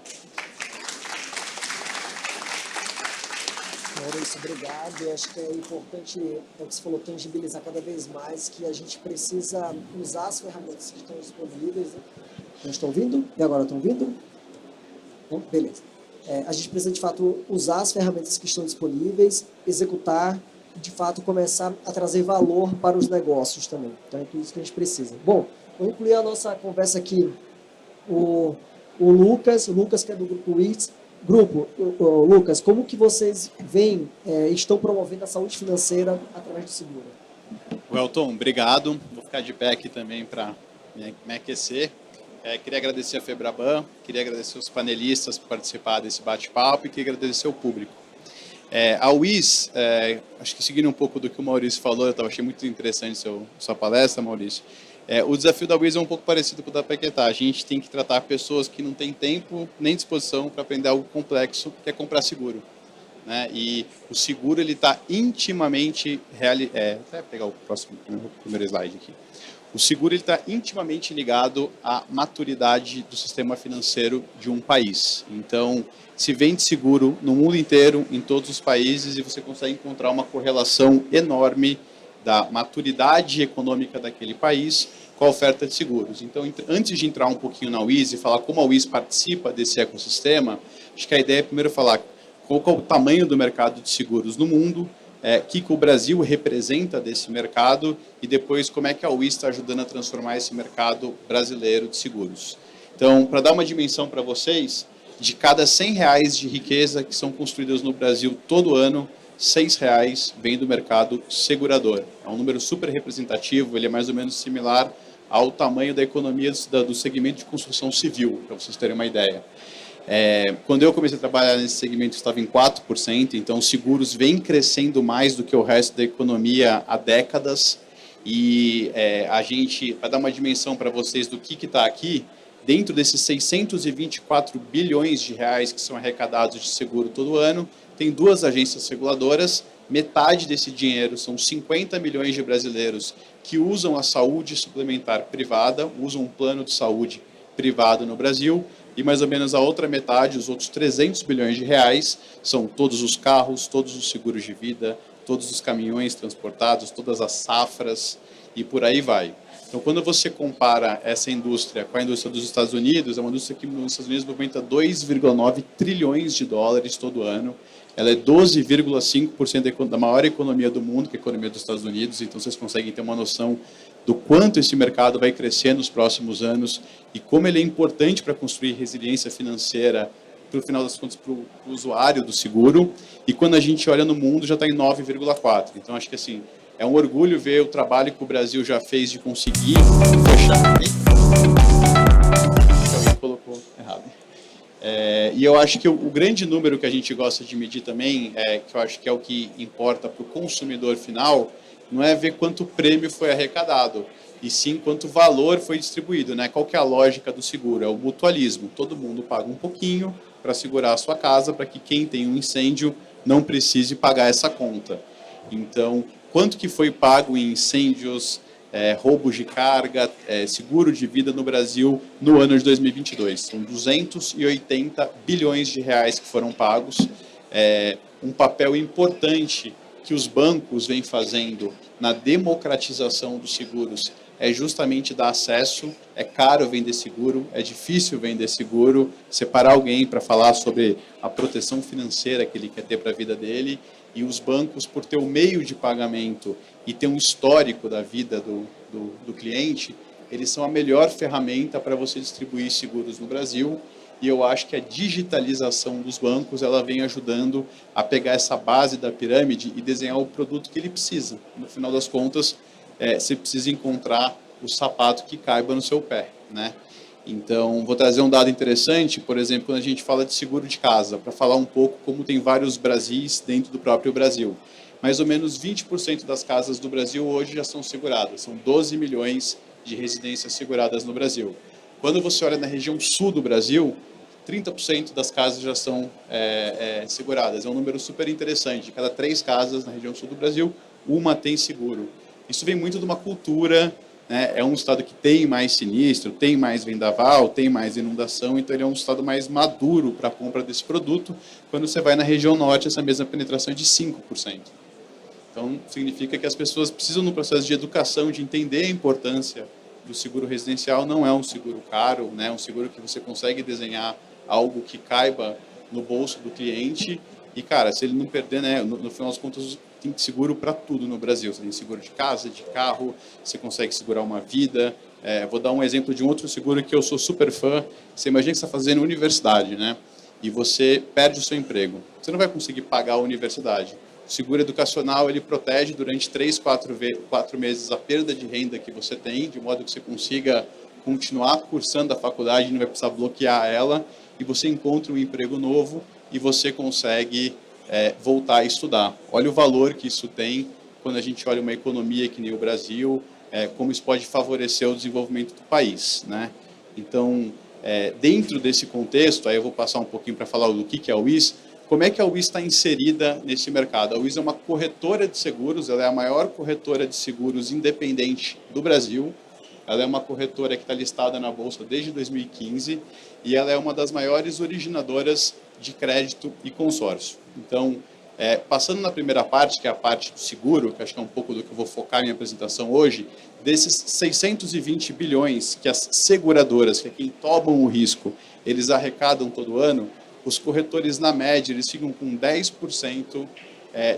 Maurício, obrigado. Eu acho que é importante, é o que você falou, tangibilizar cada vez mais que a gente precisa usar as ferramentas que estão disponíveis. Né? Não estão ouvindo? E agora estão ouvindo? Não? Beleza. A gente precisa, de fato, usar as ferramentas que estão disponíveis, executar, de fato, começar a trazer valor para os negócios também. Então, é tudo isso que a gente precisa. Bom, vou incluir a nossa conversa aqui o Lucas que é do Grupo WITS. Lucas, como que vocês veem, estão promovendo a saúde financeira através do seguro? Welton, obrigado. Vou ficar de pé aqui também para me aquecer. Queria agradecer a Febraban, queria agradecer os panelistas por participar desse bate-papo e queria agradecer o público. A WIS, acho que seguindo um pouco do que o Maurício falou, eu achei muito interessante sua palestra, Maurício. O desafio da WIS é um pouco parecido com o da Paquetá. A gente tem que tratar pessoas que não têm tempo nem disposição para aprender algo complexo, que é comprar seguro. Né? E o seguro está intimamente... Até pegar o primeiro slide aqui. O seguro está intimamente ligado à maturidade do sistema financeiro de um país. Então, se vende seguro no mundo inteiro, em todos os países, e você consegue encontrar uma correlação enorme da maturidade econômica daquele país com a oferta de seguros. Então, antes de entrar um pouquinho na WIS e falar como a WIS participa desse ecossistema, acho que a ideia é primeiro falar qual é o tamanho do mercado de seguros no mundo, o que o Brasil representa desse mercado e depois como é que a WIS está ajudando a transformar esse mercado brasileiro de seguros. Então, para dar uma dimensão para vocês, de cada R$100 de riqueza que são construídas no Brasil todo ano, R$6 vem do mercado segurador. É um número super representativo, ele é mais ou menos similar ao tamanho da economia do segmento de construção civil, para vocês terem uma ideia. Quando eu comecei a trabalhar nesse segmento, estava em 4%, então os seguros vêm crescendo mais do que o resto da economia há décadas. E a gente, para dar uma dimensão para vocês do que está aqui, dentro desses 624 bilhões de reais que são arrecadados de seguro todo ano, tem 2 agências reguladoras, metade desse dinheiro são 50 milhões de brasileiros que usam a saúde suplementar privada, usam um plano de saúde privado no Brasil, e mais ou menos a outra metade, os outros 300 bilhões de reais, são todos os carros, todos os seguros de vida, todos os caminhões transportados, todas as safras e por aí vai. Então, quando você compara essa indústria com a indústria dos Estados Unidos, é uma indústria que nos Estados Unidos movimenta 2,9 trilhões de dólares todo ano. Ela é 12,5% da maior economia do mundo, que é a economia dos Estados Unidos, então vocês conseguem ter uma noção do quanto esse mercado vai crescer nos próximos anos e como ele é importante para construir resiliência financeira, para o final das contas, para o usuário do seguro. E quando a gente olha no mundo, já está em 9,4%. Então, acho que assim, é um orgulho ver o trabalho que o Brasil já fez de conseguir fechar. Alguém colocou errado. E eu acho que o grande número que a gente gosta de medir também, que eu acho que é o que importa para o consumidor final, não é ver quanto prêmio foi arrecadado, e sim quanto valor foi distribuído. Né? Qual que é a lógica do seguro? É o mutualismo. Todo mundo paga um pouquinho para segurar a sua casa, para que quem tem um incêndio não precise pagar essa conta. Então, quanto que foi pago em incêndios, roubos de carga, seguro de vida no Brasil no ano de 2022? São 280 bilhões de reais que foram pagos. Um papel importante que os bancos vêm fazendo na democratização dos seguros é justamente dar acesso. É caro vender seguro, é difícil vender seguro, separar alguém para falar sobre a proteção financeira que ele quer ter para a vida dele, e os bancos, por ter o meio de pagamento e ter um histórico da vida do cliente, eles são a melhor ferramenta para você distribuir seguros no Brasil. E eu acho que a digitalização dos bancos, ela vem ajudando a pegar essa base da pirâmide e desenhar o produto que ele precisa. No final das contas, você precisa encontrar o sapato que caiba no seu pé, né? Então, vou trazer um dado interessante, por exemplo, quando a gente fala de seguro de casa, para falar um pouco como tem vários Brasis dentro do próprio Brasil. Mais ou menos 20% das casas do Brasil hoje já são seguradas, são 12 milhões de residências seguradas no Brasil. Quando você olha na região sul do Brasil, 30% das casas já são seguradas. É um número super interessante. De cada 3 casas na região sul do Brasil, uma tem seguro. Isso vem muito de uma cultura, né? É um estado que tem mais sinistro, tem mais vendaval, tem mais inundação, então ele é um estado mais maduro para a compra desse produto. Quando você vai na região norte, essa mesma penetração é de 5%. Então, significa que as pessoas precisam, no processo de educação, de entender a importância do seguro residencial. Não é um seguro caro, né? É um seguro que você consegue desenhar algo que caiba no bolso do cliente. E, cara, se ele não perder, né, no final das contas, tem seguro para tudo no Brasil. Você tem seguro de casa, de carro, você consegue segurar uma vida. Vou dar um exemplo de um outro seguro que eu sou super fã. Você imagina que você está fazendo universidade, né? E você perde o seu emprego. Você não vai conseguir pagar a universidade. O seguro educacional, ele protege durante 3, 4 meses a perda de renda que você tem, de modo que você consiga continuar cursando a faculdade, não vai precisar bloquear ela, e você encontra um emprego novo e você consegue voltar a estudar. Olha o valor que isso tem quando a gente olha uma economia que nem o Brasil, como isso pode favorecer o desenvolvimento do país, né? Então, dentro desse contexto, aí eu vou passar um pouquinho para falar do que é a WIS. Como é que a WIS está inserida nesse mercado? A WIS é uma corretora de seguros, ela é a maior corretora de seguros independente do Brasil. Ela é uma corretora que está listada na Bolsa desde 2015 e ela é uma das maiores originadoras de crédito e consórcio. Então, passando na primeira parte, que é a parte do seguro, que acho que é um pouco do que eu vou focar minha apresentação hoje, desses 620 bilhões que as seguradoras, que é quem tomam o risco, eles arrecadam todo ano, os corretores, na média, eles ficam com 10%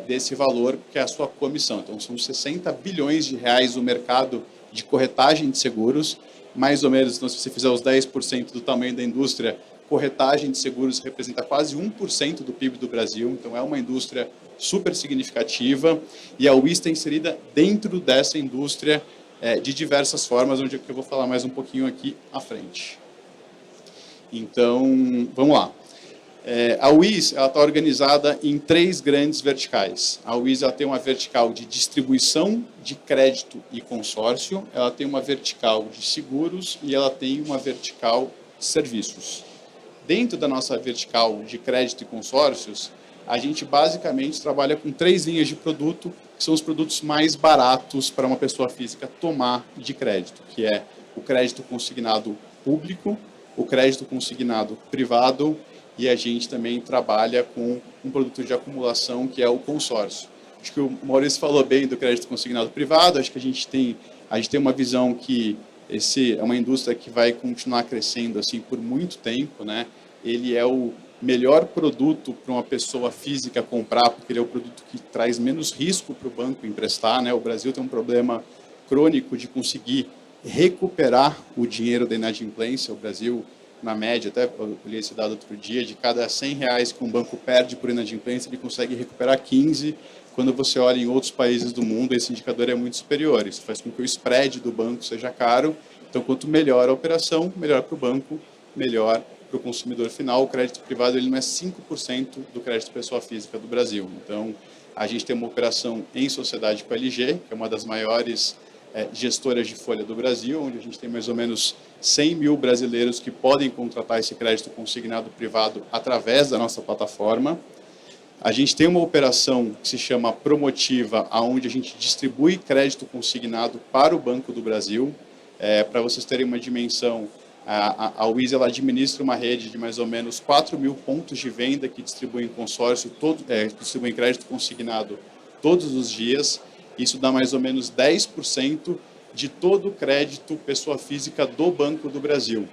desse valor, que é a sua comissão. Então, são 60 bilhões de reais o mercado de corretagem de seguros. Mais ou menos, então, se você fizer os 10% do tamanho da indústria, corretagem de seguros representa quase 1% do PIB do Brasil. Então, é uma indústria super significativa. E a WIS está inserida dentro dessa indústria de diversas formas, onde eu vou falar mais um pouquinho aqui à frente. Então, vamos lá. A WIS está organizada em 3 grandes verticais. A WIS ela tem uma vertical de distribuição de crédito e consórcio, ela tem uma vertical de seguros e ela tem uma vertical de serviços. Dentro da nossa vertical de crédito e consórcios, a gente basicamente trabalha com 3 linhas de produto, que são os produtos mais baratos para uma pessoa física tomar de crédito, que é o crédito consignado público, o crédito consignado privado, e a gente também trabalha com um produto de acumulação, que é o consórcio. Acho que o Maurício falou bem do crédito consignado privado, acho que a gente tem uma visão que esse é uma indústria que vai continuar crescendo assim por muito tempo, né? Ele é o melhor produto para uma pessoa física comprar, porque ele é o produto que traz menos risco para o banco emprestar, né? O Brasil tem um problema crônico de conseguir recuperar o dinheiro da inadimplência. O Brasil, na média, até eu li esse dado outro dia, de cada R$100 que um banco perde por inadimplência, ele consegue recuperar 15. Quando você olha em outros países do mundo, esse indicador é muito superior. Isso faz com que o spread do banco seja caro. Então, quanto melhor a operação, melhor para o banco, melhor para o consumidor final. O crédito privado ele não é 5% do crédito pessoa física do Brasil. Então, a gente tem uma operação em sociedade com a LG, que é uma das maiores gestoras de folha do Brasil, onde a gente tem mais ou menos 100 mil brasileiros que podem contratar esse crédito consignado privado através da nossa plataforma. A gente tem uma operação que se chama Promotiva, onde a gente distribui crédito consignado para o Banco do Brasil. Para vocês terem uma dimensão, a WIS ela administra uma rede de mais ou menos 4 mil pontos de venda que distribuem consórcio, distribuem crédito consignado todos os dias. Isso dá mais ou menos 10% de todo o crédito pessoa física do Banco do Brasil.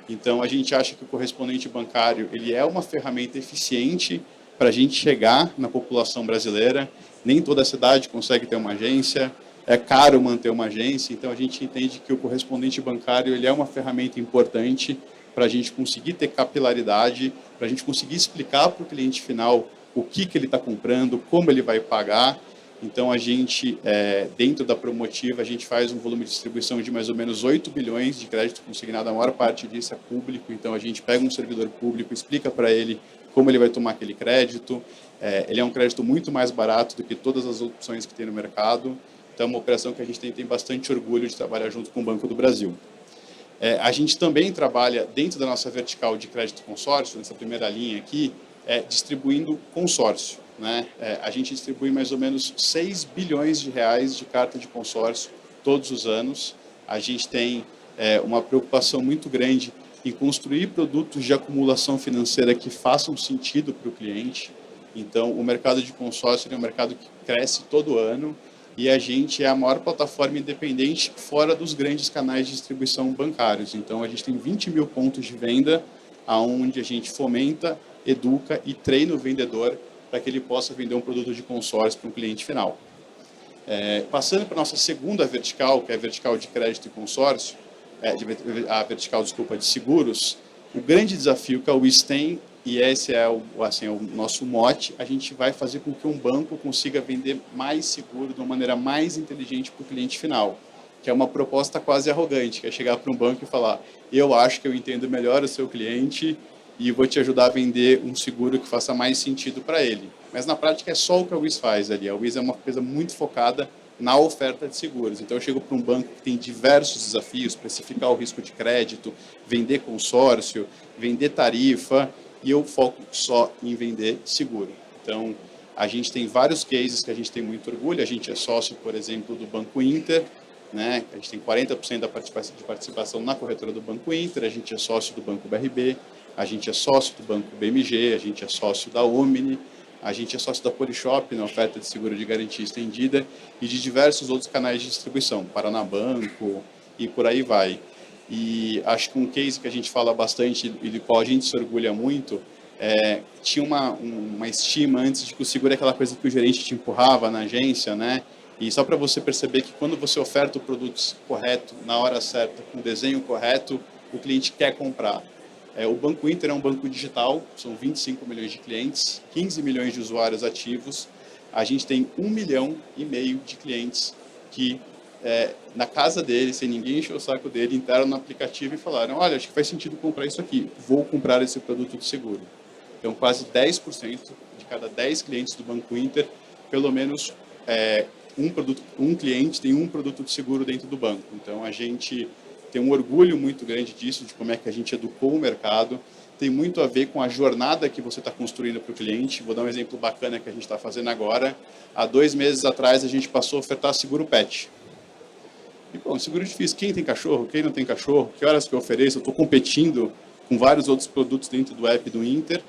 Então, a gente acha que o correspondente bancário ele é uma ferramenta eficiente para a gente chegar na população brasileira. Nem toda cidade consegue ter uma agência, é caro manter uma agência, então a gente entende que o correspondente bancário ele é uma ferramenta importante para a gente conseguir ter capilaridade, para a gente conseguir explicar para o cliente final o que ele está comprando, como ele vai pagar. Então, a gente, dentro da Promotiva, a gente faz um volume de distribuição de mais ou menos 8 bilhões de crédito consignado, a maior parte disso é público, então a gente pega um servidor público, explica para ele como ele vai tomar aquele crédito, ele é um crédito muito mais barato do que todas as opções que tem no mercado, então é uma operação que a gente tem bastante orgulho de trabalhar junto com o Banco do Brasil. A gente também trabalha dentro da nossa vertical de crédito consórcio, nessa primeira linha aqui, distribuindo consórcio. Né? A gente distribui mais ou menos 6 bilhões de reais de carta de consórcio todos os anos. A gente tem uma preocupação muito grande em construir produtos de acumulação financeira que façam sentido para o cliente. Então, o mercado de consórcio é um mercado que cresce todo ano e a gente é a maior plataforma independente fora dos grandes canais de distribuição bancários. Então, a gente tem 20 mil pontos de venda, onde a gente fomenta, educa e treina o vendedor para que ele possa vender um produto de consórcio para um cliente final. Passando para a nossa segunda vertical, que é a vertical de crédito e consórcio, a vertical, desculpa, de seguros, o grande desafio que a WIS tem, e esse é o nosso mote, a gente vai fazer com que um banco consiga vender mais seguro de uma maneira mais inteligente para o cliente final, que é uma proposta quase arrogante, que é chegar para um banco e falar, eu acho que eu entendo melhor o seu cliente e vou te ajudar a vender um seguro que faça mais sentido para ele. Mas na prática é só o que a WIS faz ali. A WIS é uma empresa muito focada na oferta de seguros. Então eu chego para um banco que tem diversos desafios, precificar o risco de crédito, vender consórcio, vender tarifa, e eu foco só em vender seguro. Então a gente tem vários cases que a gente tem muito orgulho. A gente é sócio, por exemplo, do Banco Inter, né? A gente tem 40% de participação na corretora do Banco Inter, a gente é sócio do Banco BRB, a gente é sócio do Banco BMG, a gente é sócio da Omni, a gente é sócio da Polishop na oferta de seguro de garantia estendida e de diversos outros canais de distribuição, Paranabanco e por aí vai. E acho que um case que a gente fala bastante e do qual a gente se orgulha muito, tinha uma estima antes de que o seguro é aquela coisa que o gerente te empurrava na agência, né? E só para você perceber que quando você oferta o produto correto, na hora certa, com o desenho correto, o cliente quer comprar. O Banco Inter é um banco digital, são 25 milhões de clientes, 15 milhões de usuários ativos. A gente tem 1,5 milhão de clientes que, na casa dele, sem ninguém encher o saco dele, entraram no aplicativo e falaram, olha, acho que faz sentido comprar isso aqui, vou comprar esse produto de seguro. Então, quase 10% de cada 10 clientes do Banco Inter, pelo menos um cliente tem um produto de seguro dentro do banco. Então, a gente tem um orgulho muito grande disso, de como é que a gente educou o mercado. Tem muito a ver com a jornada que você está construindo para o cliente. Vou dar um exemplo bacana que a gente está fazendo agora. Há 2 meses atrás, a gente passou a ofertar seguro pet. E, bom, seguro difícil. Quem tem cachorro? Quem não tem cachorro? Que horas que eu ofereço? Eu estou competindo com vários outros produtos dentro do app do Inter.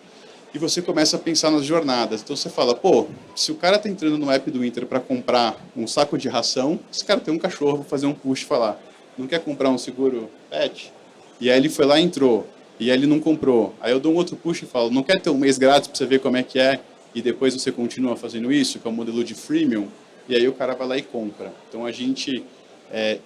E você começa a pensar nas jornadas. Então, você fala, pô, se o cara está entrando no app do Inter para comprar um saco de ração, esse cara tem um cachorro, vou fazer um push e falar, não quer comprar um seguro pet? E aí ele foi lá e entrou. E aí ele não comprou. Aí eu dou um outro push e falo, não quer ter um mês grátis para você ver como é que é? E depois você continua fazendo isso, que é o modelo de freemium. E aí o cara vai lá e compra. Então a gente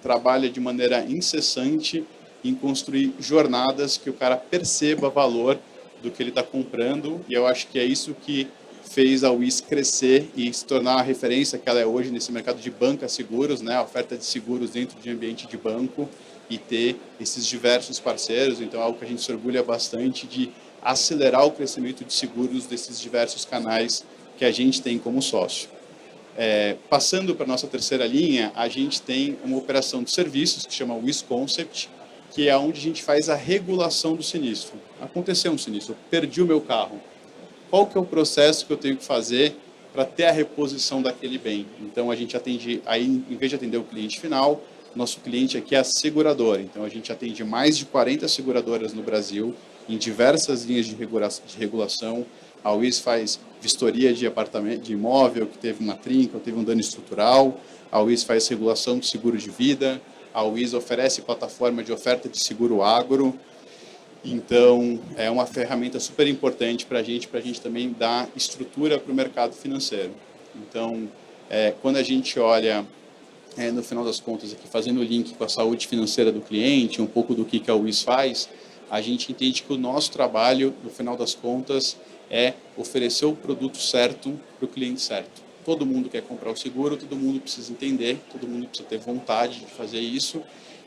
trabalha de maneira incessante em construir jornadas que o cara perceba valor do que ele está comprando. E eu acho que é isso que fez a WIS crescer e se tornar a referência que ela é hoje nesse mercado de banca seguros, né? A oferta de seguros dentro de ambiente de banco e ter esses diversos parceiros. Então, é algo que a gente se orgulha bastante de acelerar o crescimento de seguros desses diversos canais que a gente tem como sócio. Passando para a nossa terceira linha, a gente tem uma operação de serviços que chama WIS Concept, que é onde a gente faz a regulação do sinistro. Aconteceu um sinistro, eu perdi o meu carro. Qual que é o processo que eu tenho que fazer para ter a reposição daquele bem? Então, a gente atende, aí, em vez de atender o cliente final, nosso cliente aqui é a seguradora. Então, a gente atende mais de 40 seguradoras no Brasil, em diversas linhas de regulação. A WIS faz vistoria de apartamento, de imóvel que teve uma trinca ou teve um dano estrutural. A UIS faz regulação de seguro de vida. A UIS oferece plataforma de oferta de seguro agro. Então, é uma ferramenta super importante para a gente também dar estrutura para o mercado financeiro. Então, quando a gente olha, no final das contas, aqui fazendo o link com a saúde financeira do cliente, um pouco do que a UIS faz, a gente entende que o nosso trabalho, no final das contas, é oferecer o produto certo para o cliente certo. Todo mundo quer comprar o seguro, todo mundo precisa entender, todo mundo precisa ter vontade de fazer isso,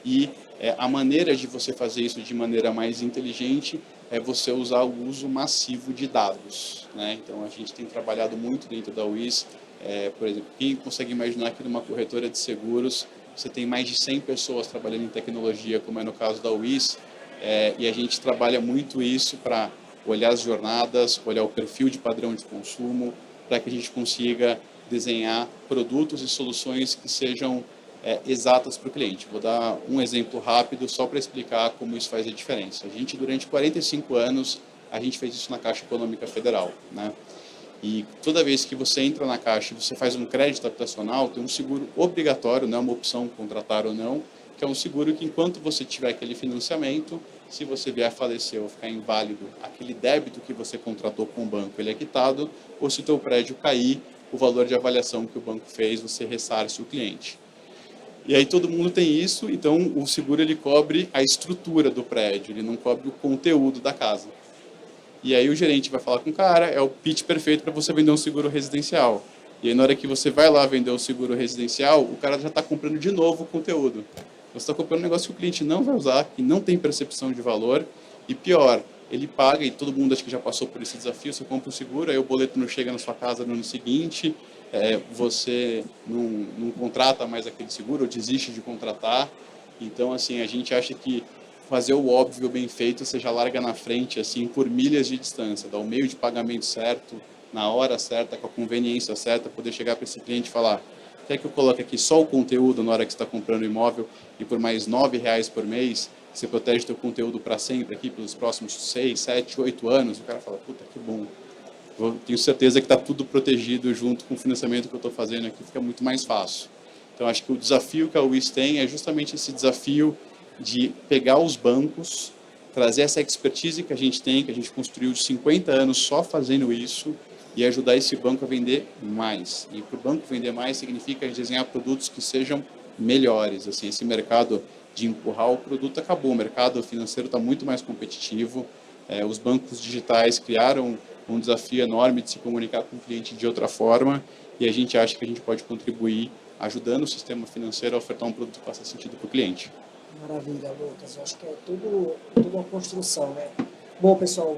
e a maneira de você fazer isso de maneira mais inteligente é você usar o uso massivo de dados, né? Então, a gente tem trabalhado muito dentro da UIS. Por exemplo, quem consegue imaginar que numa corretora de seguros você tem mais de 100 pessoas trabalhando em tecnologia, como é no caso da UIS, e a gente trabalha muito isso para olhar as jornadas, olhar o perfil de padrão de consumo, para que a gente consiga desenhar produtos e soluções que sejam exatas para o cliente. Vou dar um exemplo rápido só para explicar como isso faz a diferença. A gente, durante 45 anos, a gente fez isso na Caixa Econômica Federal, né? E toda vez que você entra na Caixa e você faz um crédito habitacional, tem um seguro obrigatório, não é uma opção contratar ou não, que é um seguro que, enquanto você tiver aquele financiamento, se você vier a falecer ou ficar inválido, aquele débito que você contratou com o banco, ele é quitado, ou se o teu prédio cair, o valor de avaliação que o banco fez, você ressarce o cliente. E aí todo mundo tem isso, então o seguro ele cobre a estrutura do prédio, ele não cobre o conteúdo da casa. E aí o gerente vai falar com o cara, é o pitch perfeito para você vender um seguro residencial. E aí na hora que você vai lá vender o seguro residencial, o cara já está comprando de novo o conteúdo. Você está comprando um negócio que o cliente não vai usar, que não tem percepção de valor, e pior, ele paga, e todo mundo acho que já passou por esse desafio, você compra o seguro, aí o boleto não chega na sua casa no ano seguinte, você não contrata mais aquele seguro, ou desiste de contratar. Então, assim, a gente acha que fazer o óbvio bem feito, você já larga na frente, assim, por milhas de distância, dá o meio de pagamento certo, na hora certa, com a conveniência certa, poder chegar para esse cliente e falar: quer que eu coloque aqui só o conteúdo na hora que você está comprando o imóvel e por mais R$9 por mês, você protege teu conteúdo para sempre aqui, pelos próximos 6, 7, 8 anos? O cara fala: puta, que bom. Eu tenho certeza que está tudo protegido junto com o financiamento que eu estou fazendo aqui, fica muito mais fácil. Então, acho que o desafio que a UIS tem é justamente esse desafio de pegar os bancos, trazer essa expertise que a gente tem, que a gente construiu de 50 anos só fazendo isso, e ajudar esse banco a vender mais. E para o banco vender mais significa desenhar produtos que sejam melhores. Assim, esse mercado de empurrar o produto acabou, o mercado financeiro está muito mais competitivo, os bancos digitais criaram um desafio enorme de se comunicar com o cliente de outra forma, e a gente acha que a gente pode contribuir ajudando o sistema financeiro a ofertar um produto que faça sentido para o cliente. Maravilha, Lucas. Eu acho que é tudo uma construção, né? Bom, pessoal,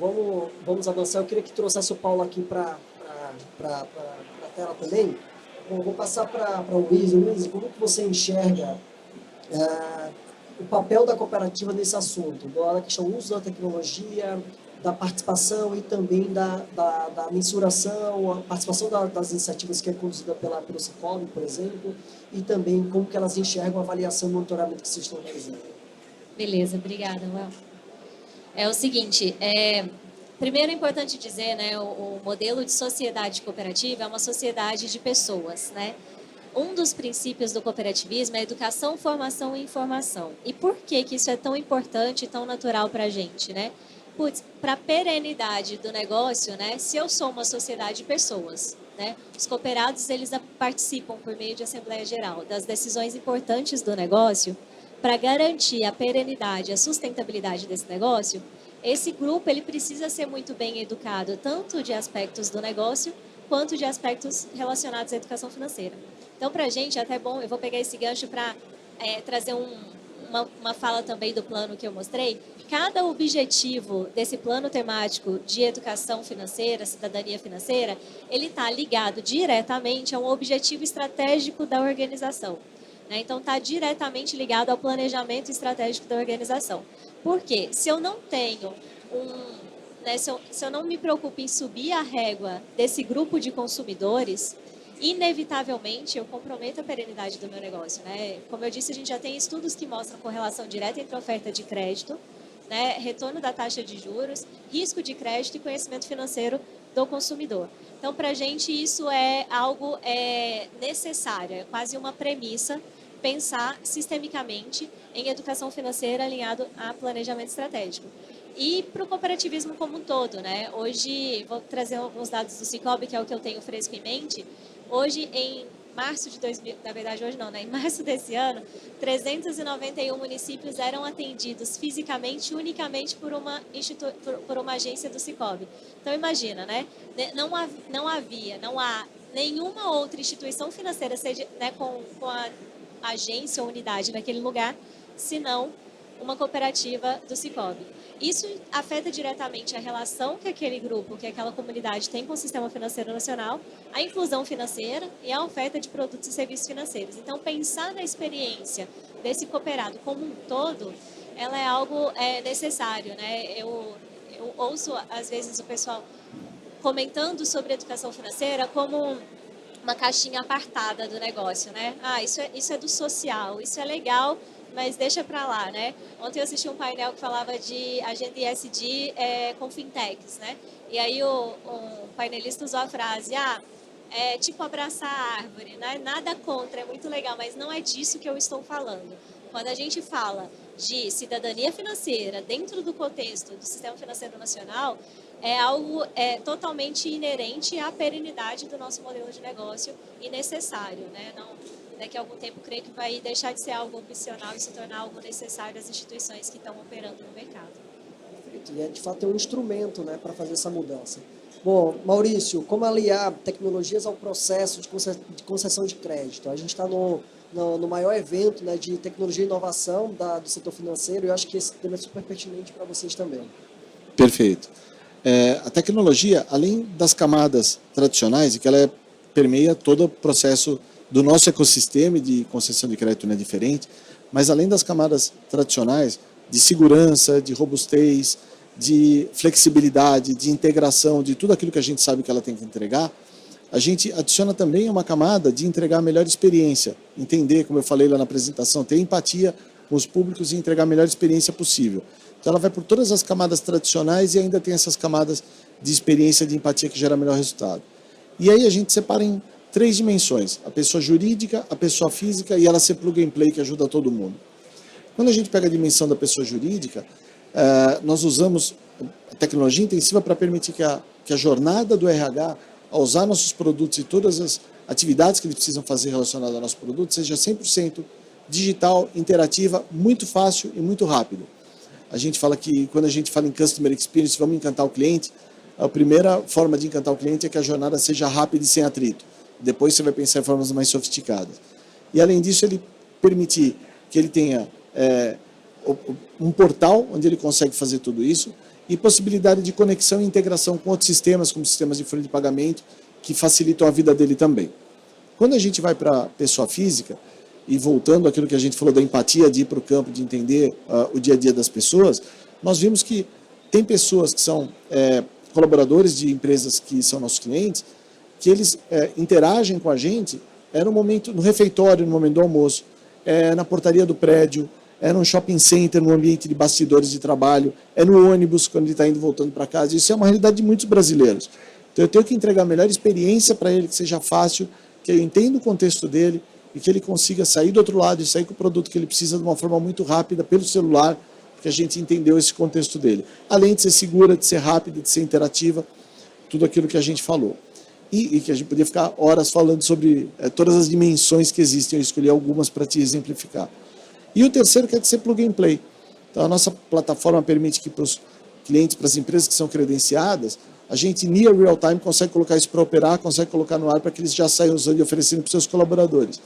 vamos avançar. Eu queria que trouxesse o Paulo aqui para a tela também. Bom, vou passar para o Luiz. Luiz, como que você enxerga o papel da cooperativa nesse assunto? Da questão do uso da tecnologia, da participação e também da mensuração, a participação das iniciativas que é conduzida pelo Sicob, por exemplo, e também como que elas enxergam a avaliação e monitoramento que vocês estão realizando. Beleza, obrigada, Well. É o seguinte, primeiro é importante dizer, né, o modelo de sociedade cooperativa é uma sociedade de pessoas, né? Um dos princípios do cooperativismo é educação, formação e informação. E por que isso é tão importante e tão natural para a gente, né? Para a perenidade do negócio, né? Se eu sou uma sociedade de pessoas, né? Os cooperados, eles participam por meio de Assembleia Geral das decisões importantes do negócio. Para garantir a perenidade, a sustentabilidade desse negócio, esse grupo ele precisa ser muito bem educado, tanto de aspectos do negócio, quanto de aspectos relacionados à educação financeira. Então, para a gente, é até bom, eu vou pegar esse gancho para trazer uma fala também do plano que eu mostrei. Cada objetivo desse plano temático de educação financeira, cidadania financeira, ele está ligado diretamente a um objetivo estratégico da organização. Né? Então, está diretamente ligado ao planejamento estratégico da organização. Por quê? Se eu não tenho se eu não me preocupo em subir a régua desse grupo de consumidores, inevitavelmente eu comprometo a perenidade do meu negócio. Né? Como eu disse, a gente já tem estudos que mostram correlação direta entre a oferta de crédito, né, retorno da taxa de juros, risco de crédito e conhecimento financeiro do consumidor. Então, para a gente, isso é algo necessário, é quase uma premissa pensar sistemicamente em educação financeira alinhado a planejamento estratégico. E para o cooperativismo como um todo, né? Hoje, vou trazer alguns dados do Sicoob, que é o que eu tenho fresco em mente. Hoje, em março de 2000, na verdade hoje não, né? Em março desse ano, 391 municípios eram atendidos fisicamente unicamente por uma agência do Sicoob. Então imagina, né? Não há nenhuma outra instituição financeira, seja, né, com a agência ou unidade naquele lugar, senão uma cooperativa do Sicoob. Isso afeta diretamente a relação que aquele grupo, que aquela comunidade tem com o sistema financeiro nacional, a inclusão financeira e a oferta de produtos e serviços financeiros. Então, pensar na experiência desse cooperado como um todo, ela é algo necessário, né? Eu ouço, às vezes, o pessoal comentando sobre educação financeira como uma caixinha apartada do negócio, né? Ah, isso é do social, isso é legal, mas deixa para lá, né? Ontem eu assisti um painel que falava de agenda ESG com fintechs, né? E aí o painelista usou a frase, é tipo abraçar a árvore, né? Nada contra, é muito legal, mas não é disso que eu estou falando. Quando a gente fala de cidadania financeira dentro do contexto do sistema financeiro nacional, é algo totalmente inerente à perenidade do nosso modelo de negócio e necessário, né? Não, daqui a algum tempo, creio que vai deixar de ser algo opcional e se tornar algo necessário às instituições que estão operando no mercado. Perfeito. E de fato, é um instrumento, né, para fazer essa mudança. Bom, Maurício, como aliar tecnologias ao processo de concessão de crédito? A gente está no maior evento, né, de tecnologia e inovação do setor financeiro, e eu acho que esse tema é super pertinente para vocês também. Perfeito. A tecnologia, além das camadas tradicionais, que ela permeia todo o processo do nosso ecossistema de concessão de crédito, não é diferente, mas além das camadas tradicionais de segurança, de robustez, de flexibilidade, de integração, de tudo aquilo que a gente sabe que ela tem que entregar, a gente adiciona também uma camada de entregar a melhor experiência, entender, como eu falei lá na apresentação, ter empatia com os públicos e entregar a melhor experiência possível. Então ela vai por todas as camadas tradicionais e ainda tem essas camadas de experiência, de empatia que gera melhor resultado. E aí a gente separa em 3 dimensões, a pessoa jurídica, a pessoa física e ela ser plug and play que ajuda todo mundo. Quando a gente pega a dimensão da pessoa jurídica, nós usamos a tecnologia intensiva para permitir que a jornada do RH, ao usar nossos produtos e todas as atividades que eles precisam fazer relacionadas ao nosso produto, seja 100% digital, interativa, muito fácil e muito rápido. A gente fala que quando a gente fala em Customer Experience, vamos encantar o cliente, a primeira forma de encantar o cliente é que a jornada seja rápida e sem atrito. Depois você vai pensar em formas mais sofisticadas. E além disso, ele permitir que ele tenha um portal onde ele consegue fazer tudo isso e possibilidade de conexão e integração com outros sistemas, como sistemas de folha de pagamento, que facilitam a vida dele também. Quando a gente vai para a pessoa física, e voltando àquilo que a gente falou da empatia, de ir para o campo, de entender o dia a dia das pessoas, nós vimos que tem pessoas que são colaboradores de empresas que são nossos clientes, que eles interagem com a gente no momento, no refeitório, no momento do almoço, na portaria do prédio, no shopping center, no ambiente de bastidores de trabalho, no ônibus, quando ele está indo e voltando para casa. Isso é uma realidade de muitos brasileiros. Então eu tenho que entregar a melhor experiência para ele, que seja fácil, que eu entenda o contexto dele e que ele consiga sair do outro lado e sair com o produto que ele precisa de uma forma muito rápida pelo celular, porque a gente entendeu esse contexto dele. Além de ser segura, de ser rápida, de ser interativa, tudo aquilo que a gente falou. E que a gente podia ficar horas falando sobre todas as dimensões que existem, eu escolhi algumas para te exemplificar. E o terceiro que é de ser plug and play. Então a nossa plataforma permite que para os clientes, para as empresas que são credenciadas, a gente, near real time, consegue colocar isso para operar, consegue colocar no ar para que eles já saiam usando e oferecendo para os seus colaboradores.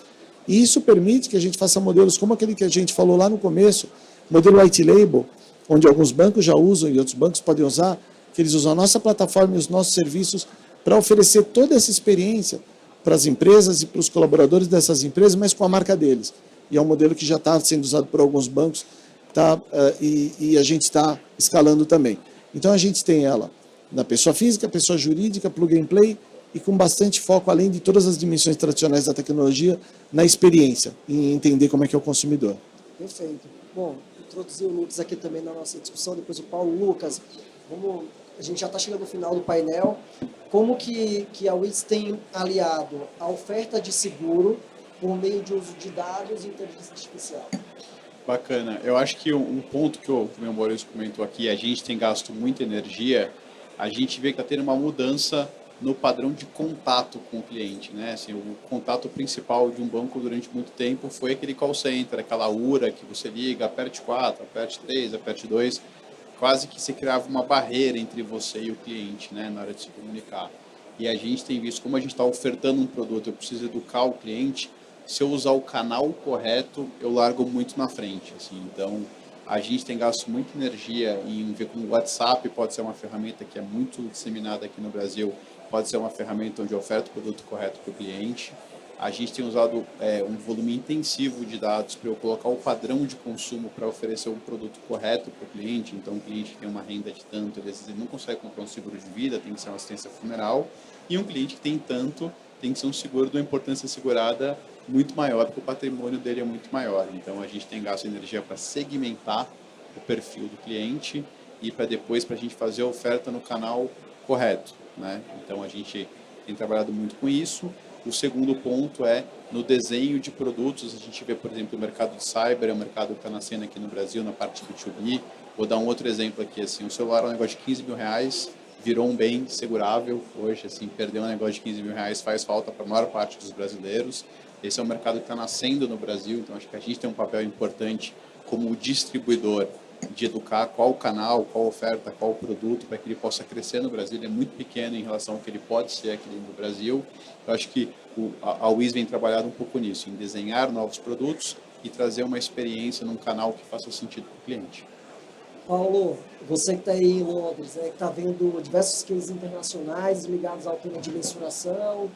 E isso permite que a gente faça modelos como aquele que a gente falou lá no começo, modelo white label, onde alguns bancos já usam e outros bancos podem usar, que eles usam a nossa plataforma e os nossos serviços para oferecer toda essa experiência para as empresas e para os colaboradores dessas empresas, mas com a marca deles. E é um modelo que já está sendo usado por alguns bancos e a gente está escalando também. Então a gente tem ela na pessoa física, pessoa jurídica, plug and play, e com bastante foco, além de todas as dimensões tradicionais da tecnologia, na experiência, em entender como é que é o consumidor. Perfeito. Bom, introduzir o Lucas aqui também na nossa discussão, depois o Paulo. Lucas, vamos a gente já está chegando no final do painel, como que a Wiz tem aliado a oferta de seguro por meio de uso de dados e inteligência artificial? Bacana. Eu acho que um ponto que o meu Maurício comentou aqui, a gente tem gasto muita energia, a gente vê que está tendo uma mudança no padrão de contato com o cliente, né? Assim, o contato principal de um banco durante muito tempo foi aquele call center, aquela URA que você liga, aperte 4, aperte 3, aperte 2, quase que se criava uma barreira entre você e o cliente, né, na hora de se comunicar. E a gente tem visto, como a gente está ofertando um produto, eu preciso educar o cliente, se eu usar o canal correto, eu largo muito na frente, assim. Então, a gente tem gasto muita energia em ver como o WhatsApp pode ser uma ferramenta que é muito disseminada aqui no Brasil, pode ser uma ferramenta onde eu oferto o produto correto para o cliente. A gente tem usado um volume intensivo de dados para eu colocar o padrão de consumo para oferecer um produto correto para o cliente. Então, o cliente que tem uma renda de tanto, ele, às vezes, ele não consegue comprar um seguro de vida, tem que ser uma assistência funeral. E um cliente que tem tanto, tem que ser um seguro de uma importância segurada muito maior, porque o patrimônio dele é muito maior. Então, a gente tem gasto de energia para segmentar o perfil do cliente e para depois, para a gente fazer a oferta no canal correto, né? Então, a gente tem trabalhado muito com isso. O segundo ponto é no desenho de produtos. A gente vê, por exemplo, o mercado de cyber, é um mercado que está nascendo aqui no Brasil, na parte B2B. Vou dar um outro exemplo aqui, assim, o celular é um negócio de 15 mil reais, virou um bem segurável hoje, assim, perder um negócio de 15 mil reais faz falta para a maior parte dos brasileiros. Esse é um mercado que está nascendo no Brasil, então acho que a gente tem um papel importante como distribuidor de educar qual canal, qual oferta, qual produto para que ele possa crescer no Brasil. Ele é muito pequeno em relação ao que ele pode ser aqui no Brasil. Eu acho que a Wiz vem trabalhando um pouco nisso, em desenhar novos produtos e trazer uma experiência num canal que faça sentido para o cliente. Paulo, você que está aí em Londres, que está vendo diversos cases internacionais ligados ao tema de mensuração,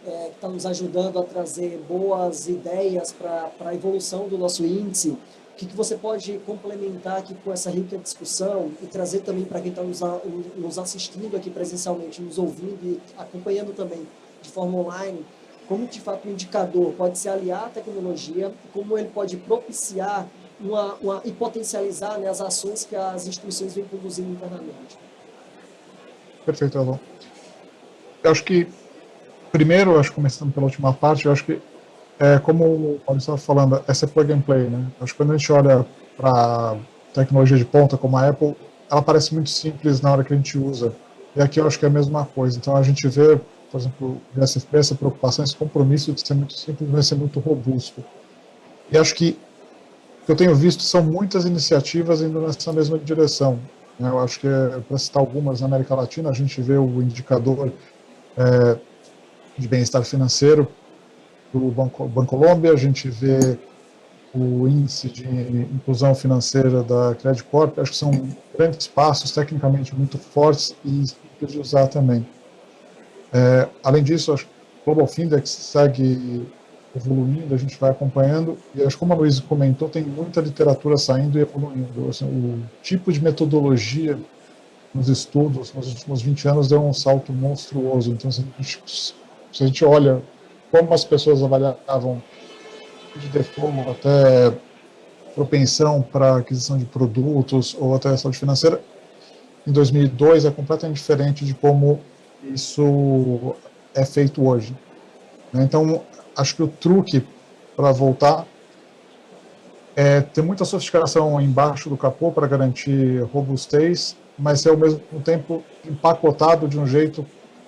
que está nos ajudando a trazer boas ideias para a evolução do nosso índice. O que você pode complementar aqui com essa rica discussão e trazer também para quem está nos assistindo aqui presencialmente, nos ouvindo e acompanhando também de forma online, como de fato o indicador pode se aliar à tecnologia, como ele pode propiciar e potencializar, né, as ações que as instituições vêm conduzindo internamente. Perfeito, Elon. Eu acho que, primeiro, começando pela última parte, eu acho que, como o Paulo estava falando, essa é plug and play, né? Acho que quando a gente olha para tecnologia de ponta como a Apple, ela parece muito simples na hora que a gente usa. E aqui eu acho que é a mesma coisa. Então a gente vê, por exemplo, essa preocupação, esse compromisso de ser muito simples, mas ser muito robusto. E acho que o que eu tenho visto são muitas iniciativas indo nessa mesma direção. Eu acho que, para citar algumas, na América Latina, a gente vê o indicador de bem-estar financeiro do Bancolombia, a gente vê o índice de inclusão financeira da Credit Corp, acho que são grandes passos, tecnicamente muito fortes e simples de usar também. Além disso, acho que o Global Findex segue evoluindo, a gente vai acompanhando, e acho que, como a Luísa comentou, tem muita literatura saindo e evoluindo. Assim, o tipo de metodologia nos estudos nos últimos 20 anos deu um salto monstruoso. Então, se a gente olha como as pessoas avaliavam de default até propensão para aquisição de produtos ou até saúde financeira, em 2002 é completamente diferente de como isso é feito hoje. Então, acho que o truque para voltar é ter muita sofisticação embaixo do capô para garantir robustez, mas ser ao mesmo tempo empacotado de um jeito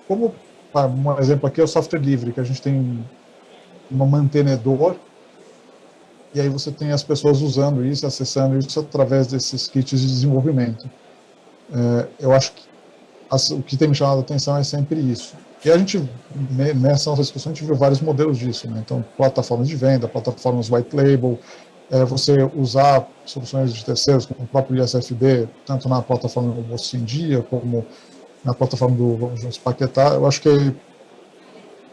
como, um exemplo aqui é o software livre, que a gente tem um mantenedor e aí você tem as pessoas usando isso, acessando isso através desses kits de desenvolvimento. Eu acho que o que tem me chamado a atenção é sempre isso. E a gente, nessa nossa discussão, a gente viu vários modelos disso, né? Então, plataformas de venda, plataformas white label, você usar soluções de terceiros, como o próprio ISFD, tanto na plataforma do Bolsa em Dia, como na plataforma do Vamos Juntos Paquetá. Eu acho que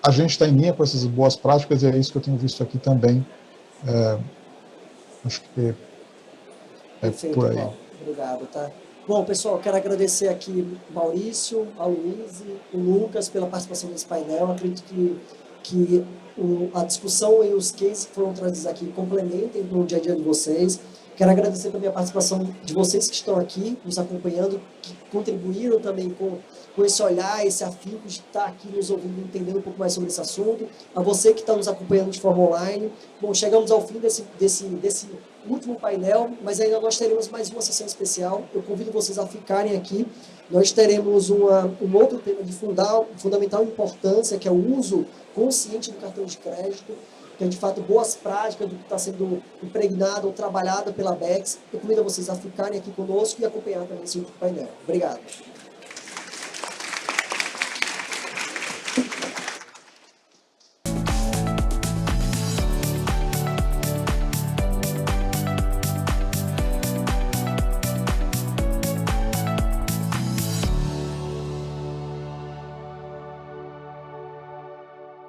a gente está em linha com essas boas práticas e é isso que eu tenho visto aqui também. Acho que Perfeito, por aí. Paulo. Obrigado, tá? Bom, pessoal, quero agradecer aqui o Maurício, a Luísa, o Lucas pela participação nesse painel. Eu acredito que a discussão e os cases que foram trazidos aqui complementem para o dia a dia de vocês. Quero agradecer também a participação de vocês que estão aqui, nos acompanhando, que contribuíram também com esse olhar, esse afinco de estar aqui nos ouvindo, entendendo um pouco mais sobre esse assunto. A você que está nos acompanhando de forma online. Bom, chegamos ao fim desse último painel, mas ainda nós teremos mais uma sessão especial. Eu convido vocês a ficarem aqui. Nós teremos um outro tema de fundamental importância, que é o uso consciente do cartão de crédito, que é, de fato, boas práticas do que está sendo impregnado ou trabalhado pela BEX. Eu convido vocês a ficarem aqui conosco e acompanhar também esse último painel. Obrigado.